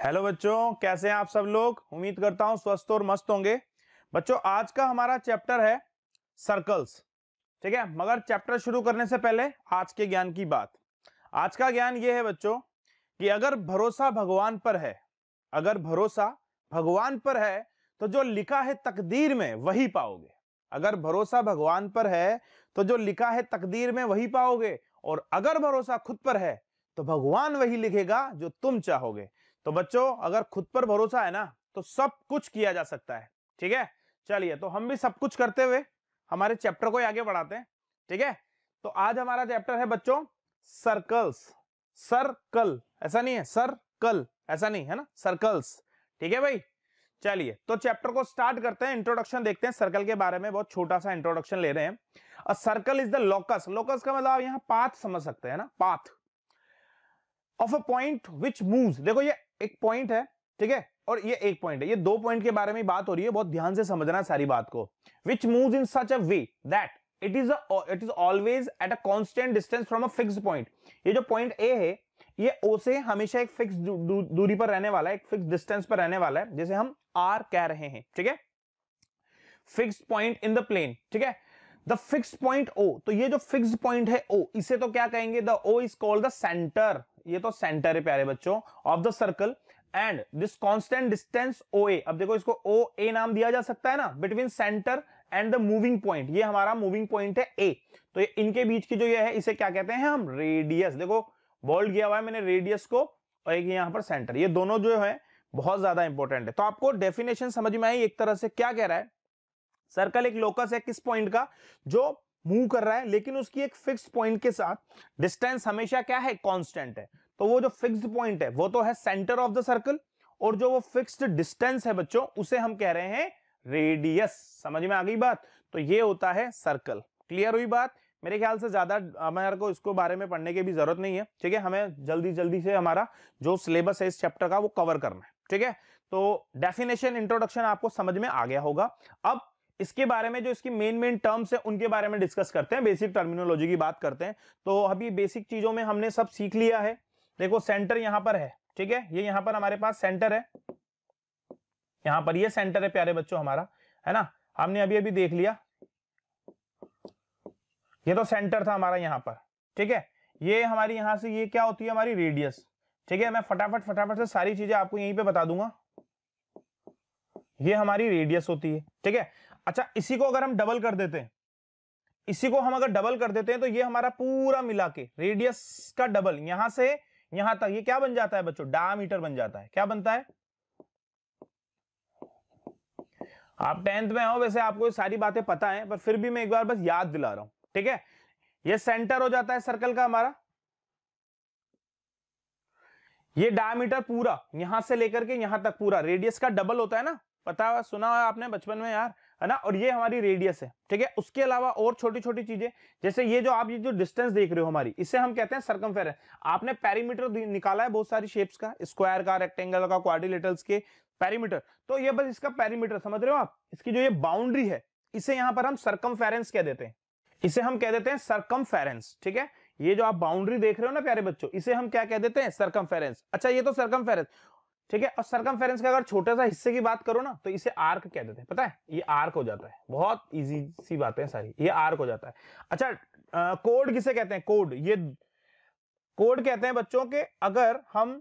Hello बच्चों, कैसे हैं आप सब लोग। उम्मीद करता हूं स्वस्थ और मस्त होंगे। बच्चों, आज का हमारा चैप्टर है सर्कल्स। ठीक है, मगर चैप्टर शुरू करने से पहले आज के ज्ञान की बात। आज का ज्ञान ये है बच्चों कि अगर भरोसा भगवान पर है, अगर भरोसा भगवान पर है तो जो लिखा है तकदीर में वही पाओगे। अगर भरोसा भगवान पर है तो जो लिखा है तकदीर में वही पाओगे, और अगर भरोसा खुद पर है तो भगवान वही लिखेगा जो तुम चाहोगे। तो बच्चों, अगर खुद पर भरोसा है ना तो सब कुछ किया जा सकता है। ठीक है, चलिए तो हम भी सब कुछ करते हुए हमारे चैप्टर को आगे बढ़ाते हैं। ठीक है, तो आज हमारा चैप्टर है बच्चों सर्कल्स। सर्कल ऐसा नहीं है, सर्कल ऐसा नहीं है ना, सर्कल्स। ठीक है भाई, चलिए तो चैप्टर को स्टार्ट करते हैं। इंट्रोडक्शन देखते हैं सर्कल के बारे में, बहुत छोटा सा इंट्रोडक्शन ले रहे हैं। अ circle is the locus. Locus का मतलब यहाँ पाथ समझ सकते हैं ना, path of a point which moves. देखो ये एक पॉइंट है, ठीक है, और ये एक पॉइंट है। ये दो पॉइंट के बारे में बात हो रही है, बहुत ध्यान से समझना सारी बात को। विच moves in such a way that it is always at a constant distance from a fixed point. ये जो पॉइंट ए है ये ओ से हमेशा एक फिक्स दूरी पर रहने वाला है, एक फिक्स डिस्टेंस पर रहने वाला है, जैसे हम आर कह रहे हैं। ठीक है, fixed point in the plane. ठीक है, द फिक्स्ड पॉइंट ओ, तो ये जो फिक्स्ड पॉइंट है ओ, इसे तो क्या कहेंगे, the O is called the centre. ये तो सेंटर है प्यारे बच्चों of the circle, and this constant distance O A. अब देखो इसको ओ ए नाम दिया जा सकता है ना, between centre and the moving point. ये हमारा मूविंग पॉइंट है ए, तो ये इनके बीच की जो ये है इसे क्या कहते हैं हम, रेडियस। देखो बोल्ड किया हुआ है मैंने रेडियस को, और एक यहां पर सेंटर। ये दोनों जो है बहुत ज्यादा इंपॉर्टेंट है। तो आपको डेफिनेशन समझ में आई एक तरह से। क्या कह रहा है, सर्कल एक लोकस है किस पॉइंट का, जो मूव कर रहा है लेकिन उसकी एक फिक्स पॉइंट के साथ डिस्टेंस हमेशा क्या है, कांस्टेंट है। तो वो जो फिक्स्ड पॉइंट है वो तो है सेंटर ऑफ द सर्कल, और जो वो फिक्स्ड डिस्टेंस है बच्चों उसे हम कह रहे हैं रेडियस। समझ में आ गई बात। तो ये होता है सर्कल। क्लियर हुई बात। मेरे ख्याल से ज्यादा हमारे को इसको बारे में पढ़ने की भी जरूरत नहीं है। ठीक है, हमें जल्दी जल्दी से हमारा जो सिलेबस है इस चैप्टर का वो कवर करना है। ठीक है, तो डेफिनेशन इंट्रोडक्शन आपको समझ में आ गया होगा। अब इसके बारे में जो इसकी मेन टर्म्स है उनके बारे में डिस्कस करते हैं, बेसिक टर्मिनोलॉजी की बात करते हैं। तो अभी बेसिक चीजों में हमने सब सीख लिया है। देखो सेंटर यहां पर है, ठीक है, ये यहां पर हमारे पास सेंटर है, यहां पर ये सेंटर है प्यारे बच्चों हमारा, है ना। हमने अभी अभी देख लिया, ये तो सेंटर था हमारा यहां पर। ठीक है, ये हमारी यहां से ये क्या होती है, हमारी रेडियस। ठीक है, मैं फटाफट से सारी चीजें आपको यहीं पे बता दूंगा। ये हमारी रेडियस होती है। ठीक है, अच्छा इसी को अगर हम डबल कर देते हैं, इसी को हम अगर डबल कर देते हैं तो ये हमारा पूरा मिला के रेडियस का डबल यहां से यहां तक ये क्या बन जाता है बच्चों, डायमीटर बन जाता है। क्या बनता है, आप 10th में हो वैसे आपको ये सारी बातें पता है, पर फिर भी मैं एक बार बस याद दिला रहा हूं। ठीक है, ये सेंटर हो जाता है सर्कल का हमारा, ये डायमीटर पूरा यहां से लेकर के यहां तक पूरा रेडियस का डबल होता है ना, पता सुना है आपने बचपन में यार, है ना। और ये हमारी रेडियस है। ठीक है, उसके अलावा और छोटी छोटी चीजें, जैसे ये जो आप ये जो डिस्टेंस देख रहे हो हमारी, इसे हम कहते हैं सर्कमफेरेंस। आपने पेरीमीटर निकाला है बहुत सारी शेप्स का, स्क्वायर का, रेक्टेंगल का, क्वाड्रिलेटरल्स के पेरीमीटर, तो ये बस इसका पेरीमीटर समझ रहे हो आप। इसकी जो ये बाउंड्री है इसे यहां पर हम सर्कमफेरेंस कह देते हैं, इसे हम कह देते हैं सर्कमफेरेंस। ठीक है, ये जो आप बाउंड्री देख रहे हो ना प्यारे बच्चों, इसे हम क्या कह देते हैं, सर्कमफेरेंस। अच्छा ये तो सर्कमफेरेंस। ठीक है, और सर्कमफेरेंस का अगर छोटा सा हिस्से की बात करो ना तो इसे आर्क कह देते हैं। पता है, ये आर्क हो जाता है। बहुत इजी सी बातें हैं सारी, ये आर्क हो जाता है। अच्छा कोड किसे कहते हैं, कोड, ये कोड कहते हैं बच्चों के अगर हम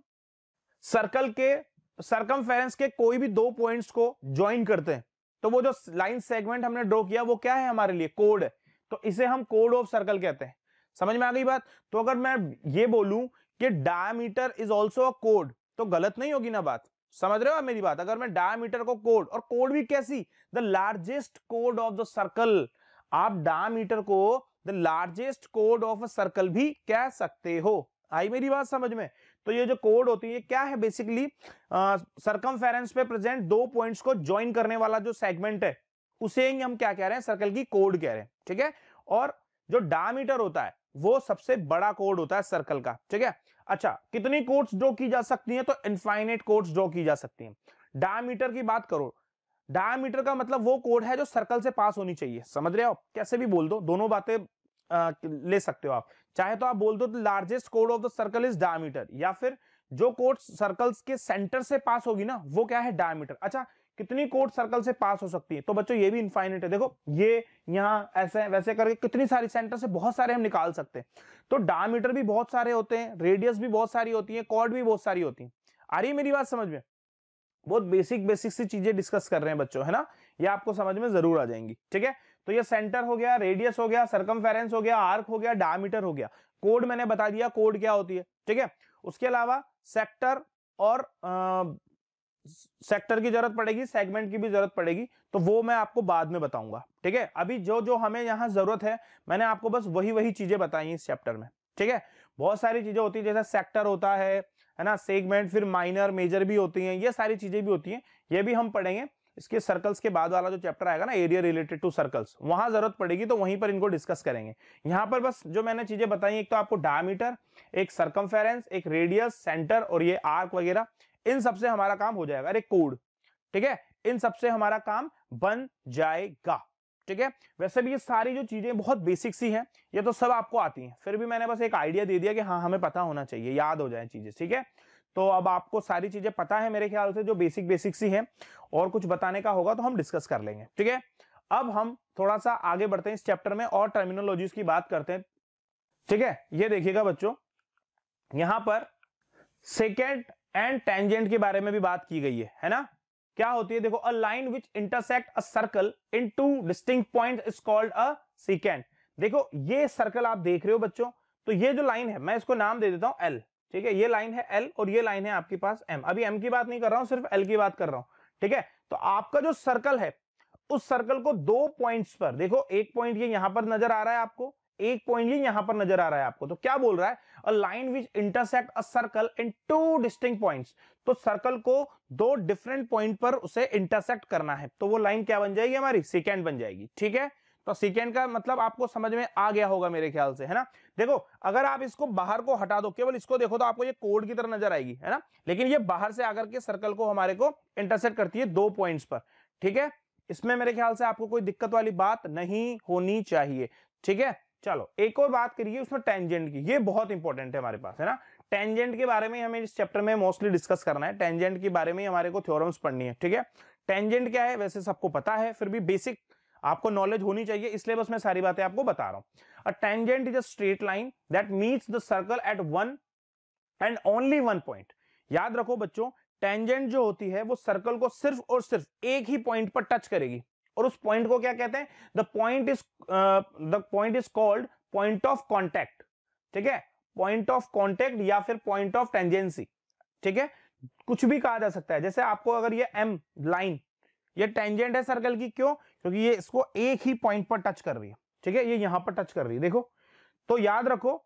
सर्कल के सर्कमफेरेंस के कोई भी दो पॉइंट्स को ज्वाइन करते हैं तो वो जो लाइन सेगमेंट हमने ड्रॉ किया वो क्या है, हमारे लिए कोड है। तो इसे हम कोड ऑफ सर्कल कहते हैं। समझ में आ गई बात। तो अगर मैं ये बोलूं कि diameter is also a code तो गलत नहीं होगी ना बात। समझ रहे हो आप मेरी बात। अगर मैं डायमीटर को कोड, और कोड भी कैसी, the largest code of the circle, आप डायमीटर को the largest code of a circle भी कह सकते हो। आई मेरी बात समझ में। तो ये जो कोड होती है क्या है, बेसिकली सर्कमफेरेंस पे प्रेजेंट दो पॉइंट्स को ज्वाइन करने वाला जो सेगमेंट है उसे ही हम क्या कह रहे हैं, सर्कल की कोड कह रहे हैं। ठीक है, और जो डायमीटर होता है वो सबसे बड़ा कोड होता है सर्कल का। ठीक है, अच्छा कितनी कोड्स ड्रॉ की जा सकती हैं, तो इनफाइनाइट कोड्स ड्रॉ की जा सकती हैं। डायमीटर की बात करो, डायमीटर का मतलब वो कोड है जो सर्कल से पास होनी चाहिए। समझ रहे हो, कैसे भी बोल दो, दोनों बातें ले सकते हो आप। चाहे तो आप बोल दो largest code of the circle is diameter, या फिर जो कोड सर्कल्स के सेंटर से पास होगी ना वो क्या है, डायमीटर। अच्छा, कितनी कोड सर्कल से पास हो सकती है, तो बच्चों ये भी इनफाइनाइट है। देखो ये यहाँ ऐसे वैसे करके कितनी सारी सेंटर से बहुत सारे हम निकाल सकते हैं। तो डायमीटर भी बहुत सारे होते हैं, रेडियस भी बहुत सारी होती है, कॉर्ड भी बहुत सारी होती है। आ रही है मेरी बात समझ में? बहुत बेसिक सी चीजें डिस्कस कर रहे हैं बच्चों, है ना, ये आपको समझ में जरूर आ जाएंगी। ठीक है, तो ये सेंटर हो गया, रेडियस हो गया, सर्कमफेरेंस हो गया, आर्क हो गया, डायमीटर हो गया, कोड मैंने बता दिया कोड क्या होती है। ठीक है, उसके अलावा सेक्टर और सेक्टर की जरूरत पड़ेगी, सेगमेंट की भी जरूरत पड़ेगी, तो वो मैं आपको बाद में बताऊंगा। ठीक है, अभी जो जो हमें यहाँ जरूरत है मैंने आपको बस वही चीजें बताई इस चैप्टर में। ठीक है, बहुत सारी चीजें होती है, जैसे सेक्टर होता है ना, सेगमेंट, फिर माइनर मेजर भी होती हैं, ये सारी चीजें भी होती हैं, ये भी हम पढ़ेंगे। इसके सर्कल्स के बाद वाला जो चैप्टर आएगा ना, एरिया रिलेटेड टू सर्कल्स, वहां जरूरत पड़ेगी तो वहीं पर इनको डिस्कस करेंगे। यहाँ पर बस जो मैंने चीजें बताई, एक तो आपको डायमीटर, एक सर्कमफेरेंस, एक रेडियस, सेंटर और ये आर्क वगैरह, इन सबसे हमारा काम हो जाएगा। अरे कोड, ठीक है, इन सबसे हमारा काम बन जाएगा। ठीक है, वैसे भी ये सारी जो चीजें बहुत बेसिक सी हैं, ये तो सब आपको आती हैं, फिर भी मैंने बस एक आइडिया दे दिया कि हाँ हमें पता होना चाहिए, याद हो जाए चीजें। ठीक है, तो अब आपको सारी चीजें पता है मेरे ख्याल से, जो बेसिक सी हैं, और कुछ बताने का होगा तो हम डिस्कस कर लेंगे। ठीक है, अब हम थोड़ा सा आगे बढ़ते हैं इस चैप्टर में और टर्मिनोलॉजीज की बात करते हैं। ठीक है, ये देखिएगा बच्चों, यहां पर सेकेंड एंड टेंजेंट के बारे में भी बात की गई है ना। क्या होती है, देखो, a line which intersect a circle in two distinct points is called a secant. देखो ये सर्कल आप देख रहे हो बच्चों, तो ये जो लाइन है मैं इसको नाम दे देता हूं एल। ठीक है, ये लाइन है एल और ये लाइन है आपके पास एम। अभी एम की बात नहीं कर रहा हूं, सिर्फ एल की बात कर रहा हूं। ठीक है, तो आपका जो सर्कल है, उस सर्कल को दो पॉइंट्स पर, देखो एक पॉइंट ये यहां पर नजर आ रहा है आपको, एक पॉइंट ये यहां पर नजर आ रहा है आपको, तो क्या बोल रहा है, a line which intersect a circle in two distinct points. तो सर्कल को दो डिफरेंट पॉइंट पर उसे इंटरसेक्ट करना है, तो वो लाइन क्या बन जाएगी हमारी, सेकेंड बन जाएगी। ठीक है, तो सेकेंड का मतलब आपको समझ में आ गया होगा मेरे ख्याल से, है ना। देखो अगर आप इसको बाहर को हटा दो, केवल इसको देखो, तो आपको ये कोड की तरह नजर आएगी, है ना, लेकिन ये बाहर से आकर के सर्कल को हमारे को इंटरसेक्ट करती है दो पॉइंट्स पर। ठीक है, इसमें मेरे ख्याल से आपको कोई दिक्कत वाली बात नहीं होनी चाहिए। ठीक है, चलो एक और बात करिए उसमें टेंजेंट की, ये बहुत इंपॉर्टेंट है हमारे पास, है ना। टेंजेंट के बारे में हमें इस चैप्टर में मोस्टली डिस्कस करना है, टेंजेंट के बारे में हमारे को थ्योरम्स पढ़नी है। ठीक है, टेंजेंट क्या है वैसे सबको पता है, फिर भी बेसिक आपको नॉलेज होनी चाहिए, इसलिए बस मैं सारी बातें आपको बता रहा हूं। A tangent is a straight line that meets the circle eight one and only one point. याद रखो बच्चों, टेंजेंट जो होती है वो सर्कल को सिर्फ और सिर्फ एक ही पॉइंट पर टच करेगी, और उस पॉइंट को क्या कहते हैं, the point is called point of contact. ठीक है, पॉइंट ऑफ कॉन्टैक्ट या फिर पॉइंट ऑफ टेंजेंसी। ठीक है, कुछ भी कहा जा सकता है। जैसे आपको अगर ये एम लाइन, ये टेंजेंट है सर्कल की, क्यों, क्योंकि ये इसको एक ही पॉइंट पर टच कर रही है। ठीक है, ये यहां पर टच कर रही है, देखो, तो याद रखो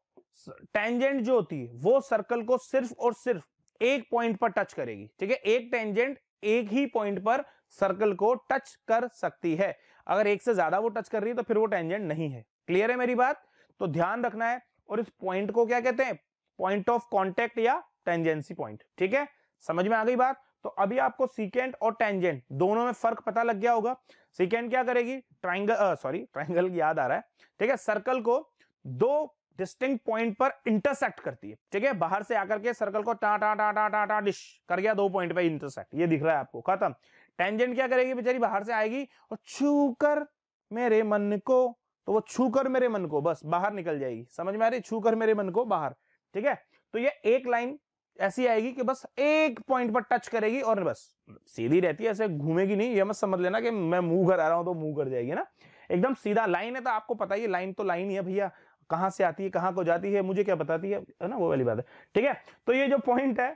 टेंजेंट जो होती है वो सर्कल को सिर्फ और सिर्फ एक पॉइंट पर टच करेगी। ठीक है, एक टेंजेंट एक ही पॉइंट पर सर्कल को टच कर सकती है, अगर एक से ज्यादा वो टच कर रही है तो फिर वो टेंजेंट नहीं है। क्लियर है मेरी बात, तो ध्यान रखना है। और इस पॉइंट को क्या कहते हैं, पॉइंट ऑफ कॉन्टैक्ट या टेंजेंसी पॉइंट। ठीक है, समझ में आ गई बात। तो अभी आपको सीकेंट और टेंजेंट दोनों में फर्क पता लग गया होगा। सीकेंट क्या करेगी, ट्राइंगल याद आ रहा है। ठीक है, सर्कल को दो डिस्टिंक्ट पॉइंट पर इंटरसेक्ट करती है। ठीक है, बाहर से आकर के सर्कल को टा टा टा टा टा टा डिश कर गया, दो पॉइंट पे इंटरसेक्ट, ये दिख रहा है आपको, खत्म। टेंजेंट क्या करेगी बेचारी, बाहर से आएगी और छू कर मेरे मन को, तो वो छू कर मेरे मन को बस बाहर निकल जाएगी। समझ में आ रही, छू कर मेरे मन को बाहर। ठीक है, तो ये एक लाइन ऐसी आएगी कि बस एक पॉइंट पर टच करेगी और बस सीधी रहती है, ऐसे घूमेगी नहीं। ये मत समझ लेना कि मैं मुंह कर आ रहा हूं तो मुंह कर जाएगी ना, एकदम सीधा लाइन है। तो आपको पता ही, लाइन तो लाइन ही है भैया, कहां से आती है कहां को जाती है मुझे क्या बताती है ना, वो वाली बात है। ठीक है, तो ये जो पॉइंट है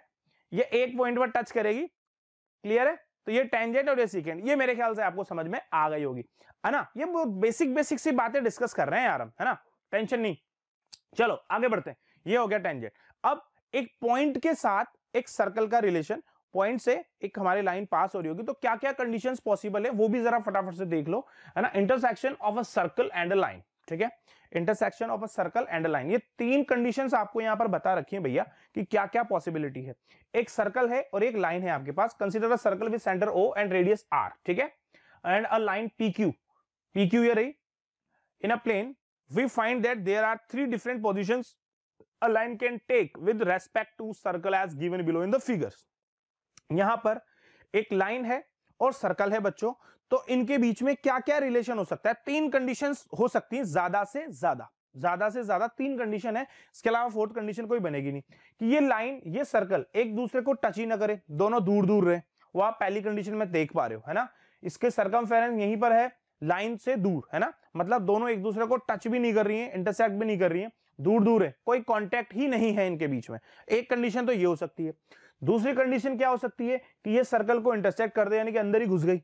ये एक पॉइंट पर टच करेगी। क्लियर है, तो ये टेंजेंट और ये सीकेंट, ये मेरे ख्याल से आपको समझ में आ गई होगी, है ना। ये बहुत बेसिक सी बातें डिस्कस कर रहे हैं यार हम, है ना, टेंशन नहीं। चलो आगे बढ़ते हैं, ये हो गया टेंजेंट। अब एक पॉइंट के साथ एक सर्कल का रिलेशन, पॉइंट से एक हमारी लाइन पास हो रही होगी, तो क्या क्या कंडीशंस पॉसिबल है वो भी जरा फटाफट से देख लो, है ना। Intersection of a circle and a line. ठीक है, intersection of a circle and a line, ये तीन कंडीशंस आपको यहां पर बता रखी है भैया कि क्या क्या पॉसिबिलिटी है। एक सर्कल है और एक लाइन है आपके पास। Consider a circle with centre O and radius R। ठीक है, एंड अ लाइन PQ ये रही in a plane. We find that there are three different positions a line can take with respect to circle as given below in the figures. यहां पर एक line है और circle है बच्चों, तो इनके बीच में क्या क्या रिलेशन हो सकता है? तीन कंडीशंस हो सकती हैं, ज्यादा से ज्यादा तीन कंडीशन है, इसके अलावा फोर्थ कंडीशन कोई बनेगी नहीं कि ये लाइन ये सर्कल एक दूसरे को टच ही ना करे, दोनों दूर दूर रहे। वो आप पहली कंडीशन में देख पा रहे हो, है ना, इसके सरकमफेरेंस यहीं पर है, लाइन से दूर, है ना, मतलब दोनों एक दूसरे को टच भी नहीं कर रही है, इंटरसेक्ट भी नहीं कर रही है, दूर दूर है, कोई कॉन्टैक्ट ही नहीं है इनके बीच में। एक कंडीशन तो ये हो सकती है। दूसरी कंडीशन क्या हो सकती है कि ये सर्कल को इंटरसेक्ट कर दे, यानी कि अंदर ही घुस गई,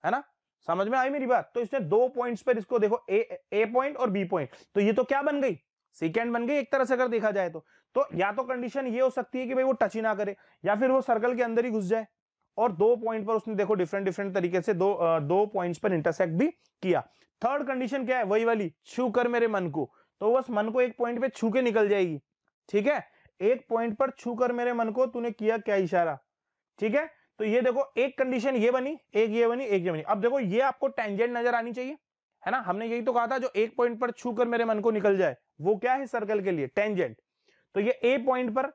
है ना, समझ में आई मेरी बात? तो इसने दो पॉइंट्स पर इसको देखो, ए पॉइंट और बी पॉइंट, तो ये तो क्या बन गई? सेकेंड बन गई एक तरह से अगर देखा जाए तो या तो कंडीशन ये हो सकती है कि भाई वो टच ही ना करे, या फिर वो सर्कल के अंदर ही घुस जाए, और दो पॉइंट पर उसने देखो डिफरेंट तरीके से दो पॉइंट्स पर इंटरसेक्ट भी किया। थर्ड कंडीशन क्या है? वही वाली, छू कर मेरे मन को, तो बस मन को एक पॉइंट पे छू के निकल जाएगी, ठीक है, एक पॉइंट पर छू कर मेरे मन को तूने किया क्या इशारा, ठीक है। तो ये देखो एक कंडीशन ये बनी, एक ये बनी, एक ये बनी। अब देखो ये आपको टेंजेंट नजर आनी चाहिए, है ना, हमने यही तो कहा था जो एक पॉइंट पर छू कर मेरे मन को निकल जाए वो क्या है सर्कल के लिए? टेंजेंट। तो ये ए पॉइंट पर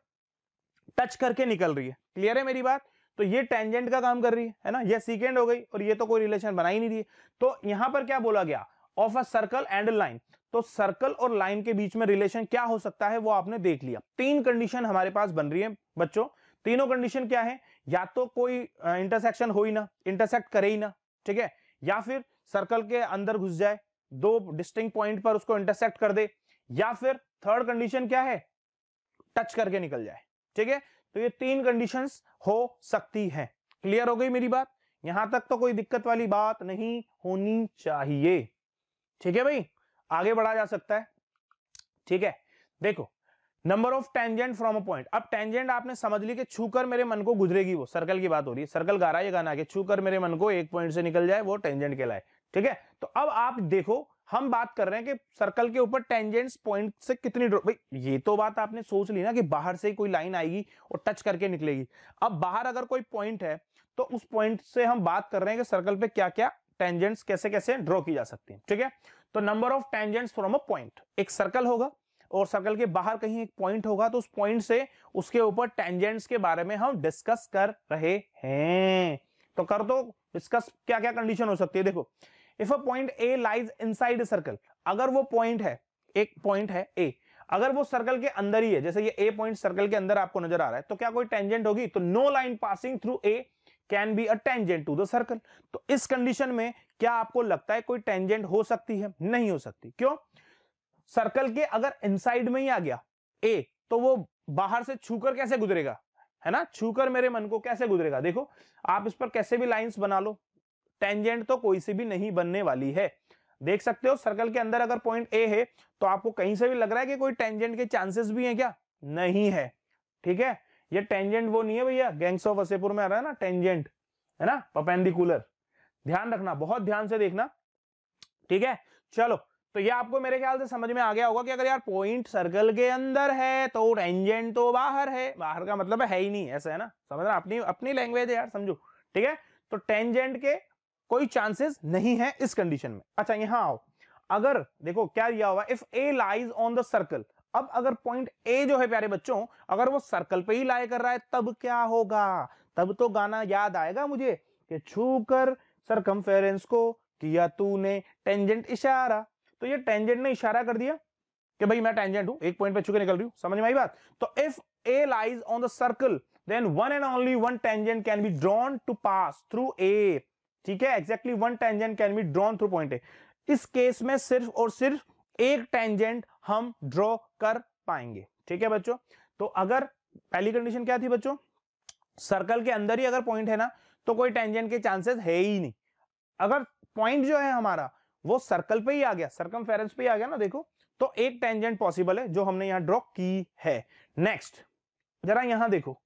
टच करके निकल रही है, क्लियर है मेरी बात? तो ये टेंजेंट का काम कर रही है ना, ये सीकेंड हो गई, और ये तो कोई रिलेशन बना ही नहीं रही। तो यहां पर क्या बोला गया? Of a circle and line. तो सर्कल और लाइन के बीच में रिलेशन क्या हो सकता है वो आपने देख लिया। तीन कंडीशन हमारे पास बन रही है बच्चों। तीनों कंडीशन क्या है? या तो कोई इंटरसेक्शन हो ही ना, इंटरसेक्ट करे ही ना, ठीक है, या फिर सर्कल के अंदर घुस जाए, दो डिस्टिंक्ट पॉइंट पर उसको इंटरसेक्ट कर दे, या फिर थर्ड कंडीशन क्या है? टच करके निकल जाए, ठीक है। तो ये तीन कंडीशंस हो सकती हैं। क्लियर हो गई मेरी बात? यहां तक तो कोई दिक्कत वाली बात नहीं होनी चाहिए, ठीक है भाई, आगे बढ़ा जा सकता है, ठीक है। देखो number of tangent from a point. अब टेंजेंट आपने समझ ली कि छूकर मेरे मन को गुजरेगी, वो सर्कल की बात हो रही है, सर्कल गा रहा है ये गाना कि छूकर मेरे मन को एक पॉइंट से निकल जाए, वो टेंजेंट कहलाए, ठीक है। तो अब आप देखो हम बात कर रहे हैं कि सर्कल के ऊपर टेंजेंट्स पॉइंट से कितनी भाई, ये तो बात आपने सोच ली ना कि बाहर से कोई लाइन आएगी और टच करके निकलेगी। अब बाहर अगर कोई पॉइंट है तो उस पॉइंट से हम बात कर रहे हैं कि सर्कल पे क्या क्या टेंजेंट्स कैसे कैसे ड्रॉ की जा सकती है, ठीक है। तो number of tangents from a point, एक सर्कल होगा और सर्कल के बाहर कहीं एक पॉइंट होगा, तो उस पॉइंट से उसके ऊपर टेंजेंट्स के बारे में हम डिस्कस कर रहे हैं। तो कर दो डिस्कस, क्या क्या कंडीशन हो सकती है। देखो if a point A lies inside circle, अगर वो पॉइंट है, एक पॉइंट है ए, अगर वो सर्कल के अंदर ही है, जैसे ये ए पॉइंट सर्कल के अंदर आपको नजर आ रहा है, तो क्या कोई टेंजेंट होगी? तो no line passing through A can be a tangent to the circle. तो इस कंडीशन में क्या आपको लगता है कोई टेंजेंट हो सकती है? नहीं हो सकती। क्यों? सर्कल के अगर इनसाइड में ही आ गया ए, तो वो बाहर से छूकर कैसे गुजरेगा, है ना, छूकर मेरे मन को कैसे गुजरेगा? देखो आप इस पर कैसे भी लाइंस बना लो, टेंजेंट तो कोई सी भी नहीं बनने वाली है। देख सकते हो सर्कल के अंदर अगर पॉइंट ए है तो आपको कहीं से भी लग रहा है कि कोई टेंजेंट के चांसेस भी हैं क्या? नहीं है, ठीक है। ये टेंजेंट वो नहीं है भैया, गैंग्स ऑफ वसेपुर में आ रहा है ना टेंजेंट, है ना, परपेंडिकुलर, ध्यान रखना, बहुत ध्यान से देखना, ठीक है। चलो तो ये आपको मेरे ख्याल से समझ में आ गया होगा कि अगर यार पॉइंट सर्कल के अंदर है तो टेंजेंट तो बाहर है, बाहर का मतलब है ही नहीं, ऐसा है ना, समझना, अपनी अपनी लैंग्वेज है यार, समझो, ठीक है। तो टेंजेंट के कोई चांसेस नहीं है इस कंडीशन में। अच्छा यहां आओ, अगर देखो क्या दिया हुआ, if A lies on the circle, अब अगर पॉइंट ए जो है प्यारे बच्चों अगर वो सर्कल पे ही लाई कर रहा है तब क्या होगा? तब तो गाना याद आएगा मुझे कि छू कर सरकमफेरेंस को किया तूने टेंजेंट इशारा। तो ये टेंजेंट ने इशारा कर दिया कि भाई मैं टेंजेंट हूं, एक पॉइंट पे छू के निकल रही हूं, समझ में आई बात? तो if A lies on the circle then one and only one tangent can be drawn to pass through A, ठीक है, exactly one tangent can be drawn through point A. इस केस में सिर्फ और सिर्फ एक टेंजेंट हम ड्रॉ कर पाएंगे, ठीक है बच्चों। तो अगर पहली कंडीशन क्या थी बच्चों, सर्कल के अंदर ही अगर पॉइंट है ना तो कोई टेंजेंट के चांसेस है ही नहीं। अगर पॉइंट जो है हमारा वो सर्कल पे ही आ गया, सरकमफेरेंस पे ही आ गया ना, देखो, तो एक टेंजेंट पॉसिबल है जो हमने यहां ड्रॉ की है। नेक्स्ट जरा यहां देखो,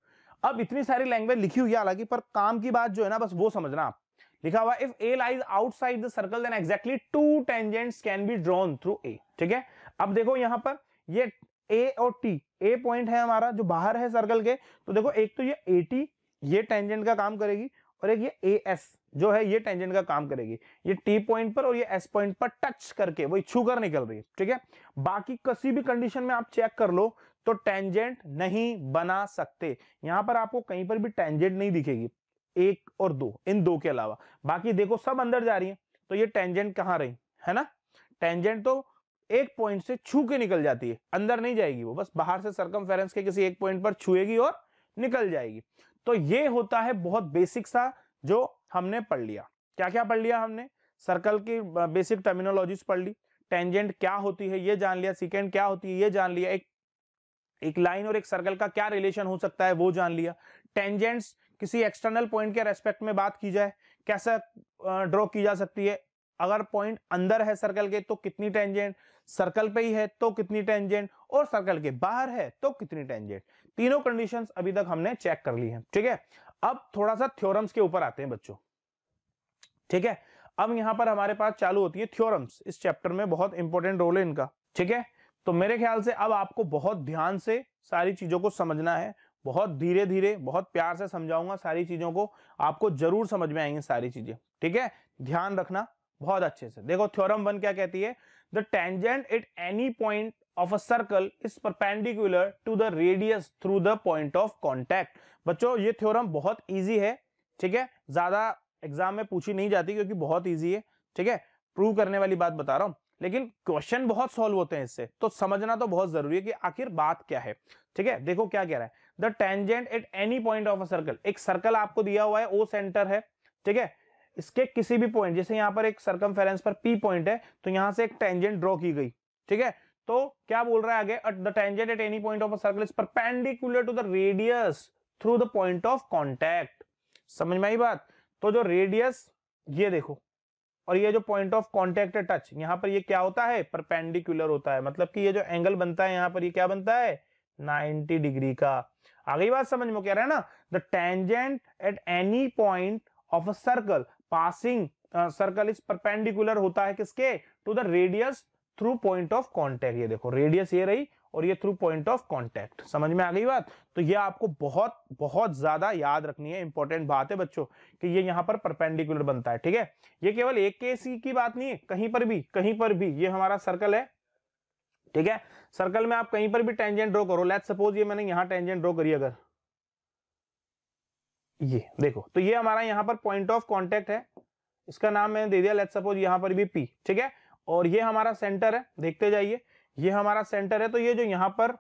अब इतनी सारी लैंग्वेज लिखी हुई है हालांकि, पर काम की बात जो है ना बस वो समझना आप। लिखा हुआ if A lies outside the circle then exactly two tangents can be drawn through A, ठीक है। अब देखो यहां पर ये ए और टी, ए पॉइंट है हमारा जो बाहर है सर्कल के, तो देखो एक तो ये ए टी ये टेंजेंट का काम करेगी, और एक ये ए एस जो है ये टेंजेंट का काम करेगी, ये टी पॉइंट पर और ये एस पॉइंट पर टच करके वही छू कर निकल रही है, ठीक है। बाकी किसी भी कंडीशन में आप चेक कर लो तो टेंजेंट नहीं बना सकते। यहां पर आपको कहीं पर भी टेंजेंट नहीं दिखेगी, 1 और 2, इन 2 के अलावा बाकी देखो सब अंदर जा रही है, तो ये टेंजेंट कहां रही, है ना। टेंजेंट तो एक पॉइंट से छू के निकल जाती है, अंदर नहीं जाएगी, वो बस बाहर से सर्कमफेरेंस के किसी एक पॉइंट पर छुएगी और निकल जाएगी। तो ये होता है बहुत बेसिक सा जो हमने पढ़ लिया। क्या क्या पढ़ लिया हमने, सर्कल की बेसिक टर्मिनोलॉजीज पढ़ ली, टेंजेंट क्या होती है ये जान लिया, सेकेंड क्या होती है ये जान लिया, एक लाइन और एक सर्कल का क्या रिलेशन हो सकता है वो जान लिया, टेंजेंट्स किसी एक्सटर्नल पॉइंट के रेस्पेक्ट में बात की जाए कैसा ड्रॉ की जा सकती है, अगर पॉइंट अंदर है सर्कल के तो कितनी टेंजेंट, सर्कल पे ही है तो कितनी टेंजेंट, और सर्कल के बाहर है तो कितनी टेंजेंट। तीनों कंडीशंस अभी तक हमने चेक कर ली है, ठीक है। अब थोड़ा सा थ्योरम्स के ऊपर आते हैं बच्चों, ठीक है। अब यहां पर हमारे पास चालू होती है थ्योरम्स, इस चैप्टर में बहुत इंपॉर्टेंट रोल है इनका, ठीक है। तो मेरे ख्याल से अब आपको बहुत ध्यान से सारी चीजों को समझना है, बहुत धीरे धीरे बहुत प्यार से समझाऊंगा सारी चीजों को, आपको जरूर समझ में आएंगी सारी चीजें, ठीक है। ध्यान रखना बहुत अच्छे से। देखो थ्योरम 1 क्या कहती है, the tangent at any point of a circle is perpendicular to the radius through the point of contact. बच्चों ये थ्योरम बहुत इजी है, ठीक है, ज्यादा एग्जाम में पूछी नहीं जाती क्योंकि बहुत इजी है, ठीक है, प्रूव करने वाली बात बता रहा हूं, लेकिन क्वेश्चन बहुत सॉल्व होते हैं इससे, तो समझना तो बहुत जरूरी है कि आखिर बात क्या है, ठीक है। देखो क्या कह रहा है, the tangent at any point of a circle, एक सर्कल आपको दिया हुआ है, ओ सेंटर है, ठीक है, इसके किसी भी पॉइंट, जैसे यहां पर एक सर्कमफेरेंस पर पी पॉइंट है तो यहां से एक टेंजेंट ड्रॉ की गई, ठीक है। तो क्या बोल रहा है आगे, the tangent at any point of a circle is perpendicular to the radius through the point of contact. समझ में आई बात। तो जो रेडियस ये देखो, और ये जो पॉइंट ऑफ कॉन्टैक्ट है टच, यहां पर ये क्या होता है, परपेंडिकुलर होता है, मतलब कि ये जो एंगल बनता है यहां पर ये क्या बनता है, 90 डिग्री का। आ गई बात समझ में, कह रहा है ना, the tangent at any point of a circle passing circle is perpendicular होता है किसके, to the radius through point of contact. ये देखो रेडियस ये रही और ये थ्रू पॉइंट ऑफ कॉन्टैक्ट। समझ में आ गई बात। तो ये आपको बहुत बहुत ज्यादा याद रखनी है, इंपॉर्टेंट बात है बच्चों कि ये यहां पर परपेंडिकुलर बनता है, ठीक है। ये केवल एक केस की बात नहीं है, कहीं पर भी ये हमारा सर्कल है, ठीक है। सर्कल में आप कहीं पर भी टेंजेंट ड्रॉ करो, लेट्स सपोज ये मैंने यहां टेंजेंट ड्रॉ करी, अगर ये देखो तो ये हमारा यहां पर पॉइंट ऑफ कॉन्टैक्ट है, इसका नाम मैंने दे दिया लेट्स सपोज यहां पर भी पी, ठीक है। और ये हमारा सेंटर है, देखते जाइए ये हमारा सेंटर है, तो ये जो यहां पर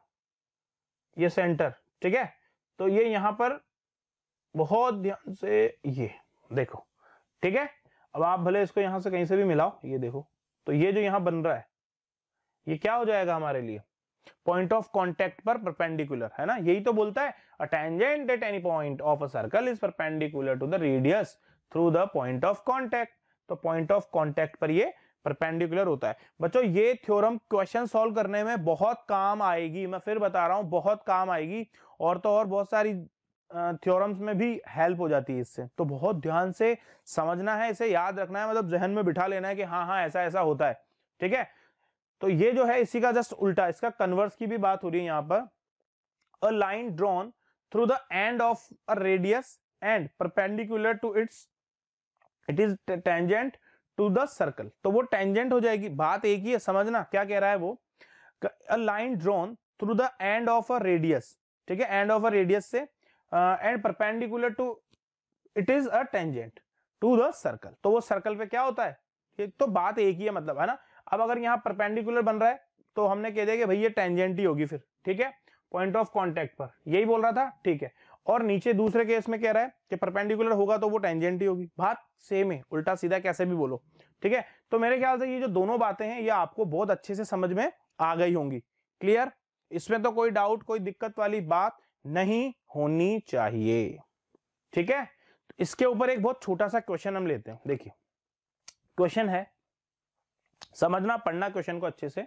ये सेंटर, ठीक है, तो ये यहां पर बहुत ध्यान से ये देखो, ठीक है। अब आप भले इसको यहां से कहीं से भी मिलाओ, ये देखो तो ये जो यहां बन रहा है ये क्या हो जाएगा हमारे लिए, पॉइंट ऑफ कॉन्टैक्ट पर परपेंडिकुलर, है ना। यही तो बोलता है a tangent at any point of a circle is perpendicular to the radius through the point of contact. तो पॉइंट ऑफ कॉन्टैक्ट पर ये परपेंडिकुलर होता है। बच्चों ये थ्योरम क्वेश्चन सॉल्व करने में बहुत काम आएगी, मैं फिर बता रहा हूं बहुत काम आएगी, और तो और बहुत सारी थ्योरम्स में भी हेल्प हो जाती है इससे। तो बहुत ध्यान से समझना है, इसे याद रखना है, मतलब जहन में बिठा लेना है कि हाँ हाँ ऐसा ऐसा होता है, ठीक है। तो ये जो है इसी का जस्ट उल्टा, इसका कन्वर्स की भी बात हो रही है यहां पर, a line drawn through the end of a radius and perpendicular to it is tangent to the circle. तो वो टेंजेंट हो जाएगी, बात एक ही है, समझना क्या कह रहा है वो, a line drawn through the end of a radius, ठीक है, एंड ऑफ अ रेडियस से and perpendicular to it is a tangent to the circle. तो वो सर्कल पे क्या होता है, ये तो बात एक ही है, मतलब, है ना। अब अगर यहाँ परपेंडिकुलर बन रहा है तो हमने कह दिया कि भाई ये टेंजेंट ही होगी फिर, ठीक है, पॉइंट ऑफ कॉन्टैक्ट पर, यही बोल रहा था, ठीक है। और नीचे दूसरे केस में कह रहा है कि परपेंडिकुलर होगा तो वो टेंजेंट ही होगी, बात सेम है, उल्टा सीधा कैसे भी बोलो, ठीक है। तो मेरे ख्याल से ये जो दोनों बातें हैं ये आपको बहुत अच्छे से समझ में आ गई होंगी, क्लियर, इसमें तो कोई डाउट कोई दिक्कत वाली बात नहीं होनी चाहिए, ठीक है। इसके ऊपर एक बहुत छोटा सा क्वेश्चन हम लेते हैं, देखिए क्वेश्चन है, समझना पढ़ना क्वेश्चन को अच्छे से।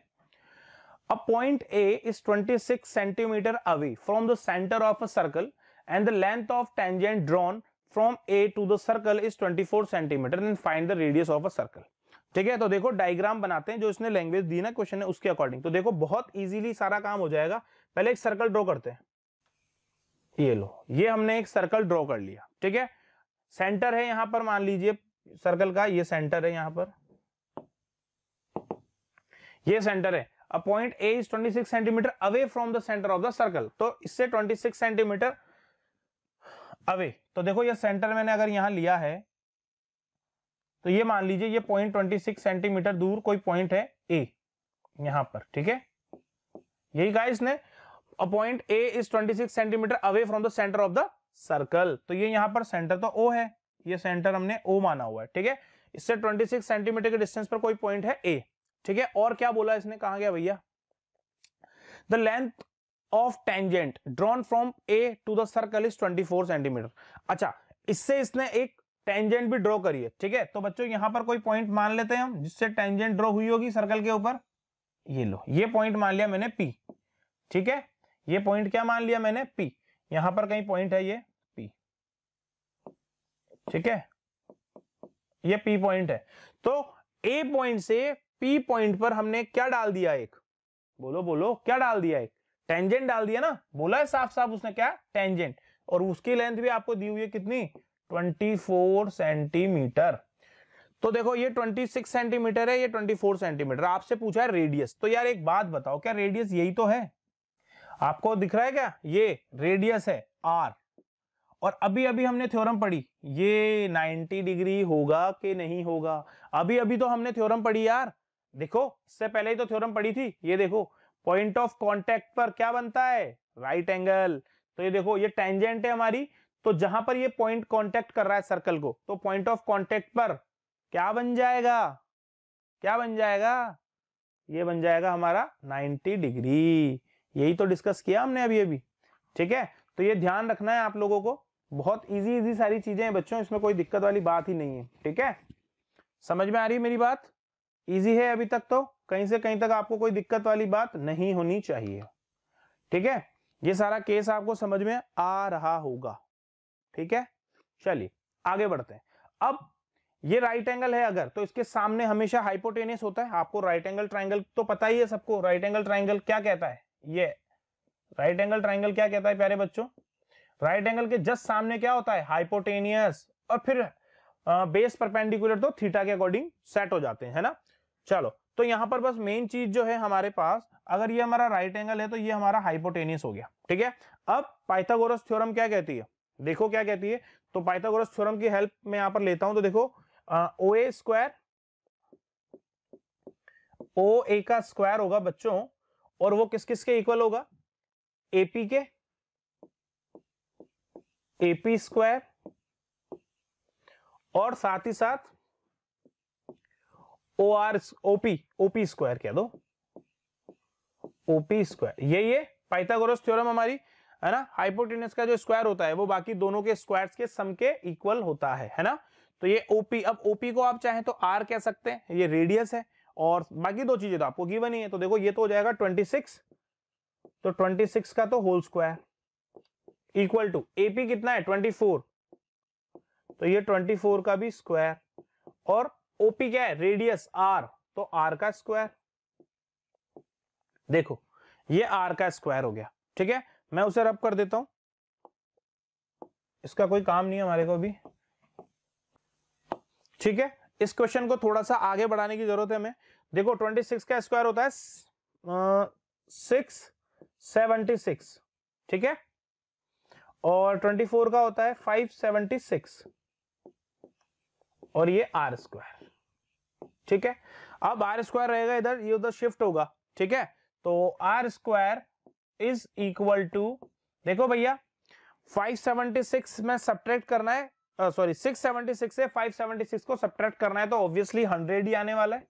A point A is 26 centimeter away from the center of a circle and the length of tangent drawn from A to the circle is 24 centimeter and find the radius of a circle। ठीक है, तो देखो diagram बनाते हैं, जो इसने language दी ना question है उसके अकॉर्डिंग। तो देखो बहुत इजीली सारा काम हो जाएगा। पहले एक सर्कल ड्रॉ करते हैं, ये लो, ये हमने एक सर्कल ड्रॉ कर लिया, ठीक है। सेंटर है यहां पर, मान लीजिए सर्कल का ये सेंटर है, यहां पर ये सेंटर है। A point A is 26 centimetre away from the centre of the circle. तो इससे 26 सेंटीमीटर अवे, तो देखो ये सेंटर मैंने अगर यहां लिया है तो ये मान लीजिए ये पॉइंट 26 सेंटीमीटर दूर कोई पॉइंट है ए यहां पर, ठीक है, यही कहा इसने, a point A is 26 centimetre away from the centre of the circle. तो ये यहां पर सेंटर तो ओ है, ये सेंटर हमने ओ माना हुआ है, ठीक है, इससे 26 सेंटीमीटर के डिस्टेंस पर कोई पॉइंट है ए, ठीक है। और क्या बोला इसने, कहां गया भैया, the length of tangent drawn from A to the circle is 24 centimetre. अच्छा, इससे इसने एक टेंजेंट भी ड्रॉ करी है, ठीक है। तो बच्चों यहां पर कोई पॉइंट मान लेते हैं हम जिससे टेंजेंट ड्रॉ हुई होगी सर्कल के ऊपर, ये लो, ये पॉइंट मान लिया मैंने पी, ठीक है, ये पॉइंट क्या मान लिया मैंने पी, यहां पर कहीं पॉइंट है ये पी, ठीक है, ये पी पॉइंट है। तो ए पॉइंट से पी पॉइंट पर हमने क्या डाल दिया, एक बोलो बोलो क्या डाल दिया, एक टेंजेंट डाल दिया ना, बोला है साफ साफ उसने क्या, टेंजेंट, और उसकी लेंथ भी आपको दी हुई है कितनी, 24 सेंटीमीटर। तो देखो ये 26 सेंटीमीटर है, ये 24 सेंटीमीटर, आपसे पूछा है रेडियस। तो यार एक बात बताओ, क्या रेडियस यही तो है, आपको दिख रहा है क्या, ये रेडियस है आर, और अभी अभी हमने थ्योरम पढ़ी, ये 90 डिग्री होगा कि नहीं होगा, अभी अभी तो हमने थ्योरम पढ़ी यार, देखो इससे पहले ही तो थ्योरम पढ़ी थी, ये देखो पॉइंट ऑफ कांटेक्ट पर क्या बनता है, राइट एंगल। तो ये देखो ये टेंजेंट है हमारी, तो जहां पर ये पॉइंट कांटेक्ट कर रहा है सर्कल को, तो पॉइंट ऑफ कांटेक्ट पर क्या बन जाएगा, क्या बन जाएगा, ये बन जाएगा हमारा 90 डिग्री, यही तो डिस्कस किया हमने अभी अभी, ठीक है। तो ये ध्यान रखना है आप लोगों को, बहुत इजी इजी सारी चीजें हैं बच्चों, इसमें कोई दिक्कत वाली बात ही नहीं है, ठीक है, समझ में आ रही है मेरी बात, इजी है अभी तक, तो कहीं से कहीं तक आपको कोई दिक्कत वाली बात नहीं होनी चाहिए, ठीक है, ये सारा केस आपको समझ में आ रहा होगा, ठीक है। चलिए आगे बढ़ते हैं। अब ये राइट एंगल है अगर, तो इसके सामने हमेशा हाइपोटेनियस होता है, आपको राइट एंगल ट्राइंगल तो पता ही है सबको, राइट एंगल ट्राइंगल क्या कहता है, ये राइट एंगल ट्राइंगल क्या कहता है प्यारे बच्चों, राइट एंगल के जस्ट सामने क्या होता है, हाइपोटेनियस, और फिर बेस परपेंडिकुलर तो थीटा के अकॉर्डिंग सेट हो जाते हैं, है ना। चलो, तो यहां पर बस मेन चीज जो है हमारे पास, अगर ये हमारा राइट एंगल है तो ये हमारा हाइपोटेनियस हो गया, ठीक है। अब पाइथागोरस थ्योरम क्या कहती है, देखो क्या कहती है, तो पाइथागोरस थ्योरम की हेल्प मैं यहां पर लेता हूं, तो देखो ओ ए स्क्वायर, ओ ए का स्क्वायर होगा बच्चों, और वो किस किस के इक्वल होगा, एपी के, एपी स्क्वायर, और साथ ही साथ O R OP, OP square कह दो, ओपी स्क्वायर, ये पाइथागोरस थ्योरम हमारी है ना, हाइपोटेनस का जो स्क्वायर होता है वो बाकी दोनों के स्क्वायर्स के सम के इक्वल होता है ना। तो ये ओपी, अब ओपी को आप चाहें तो आर कह सकते हैं, ये रेडियस है, और बाकी दो चीजें तो आपको गिवन ही है। तो देखो ये तो हो जाएगा 26, तो 26 का तो whole square equal to AP कितना है 24, तो ये 24 का भी स्क्वायर, और ओपी क्या है रेडियस आर, तो आर का स्क्वायर, देखो ये आर का स्क्वायर हो गया, ठीक है। मैं उसे रब कर देता हूं, इसका कोई काम नहीं है हमारे को अभी, ठीक है। इस क्वेश्चन को थोड़ा सा आगे बढ़ाने की जरूरत है हमें। देखो 26 का स्क्वायर होता है 676, ठीक है, और 24 का होता है 576, और ये आर स्क्वायर, ठीक है। अब आर स्क्वायर रहेगा इधर, ये उधर शिफ्ट होगा, ठीक है। तो R square is equal to, देखो भैया 576 में सब्ट्रैक्ट करना है, सॉरी 676 से 576 को सब्ट्रैक्ट करना है, तो ऑब्वियसली 100 ही आने वाला है,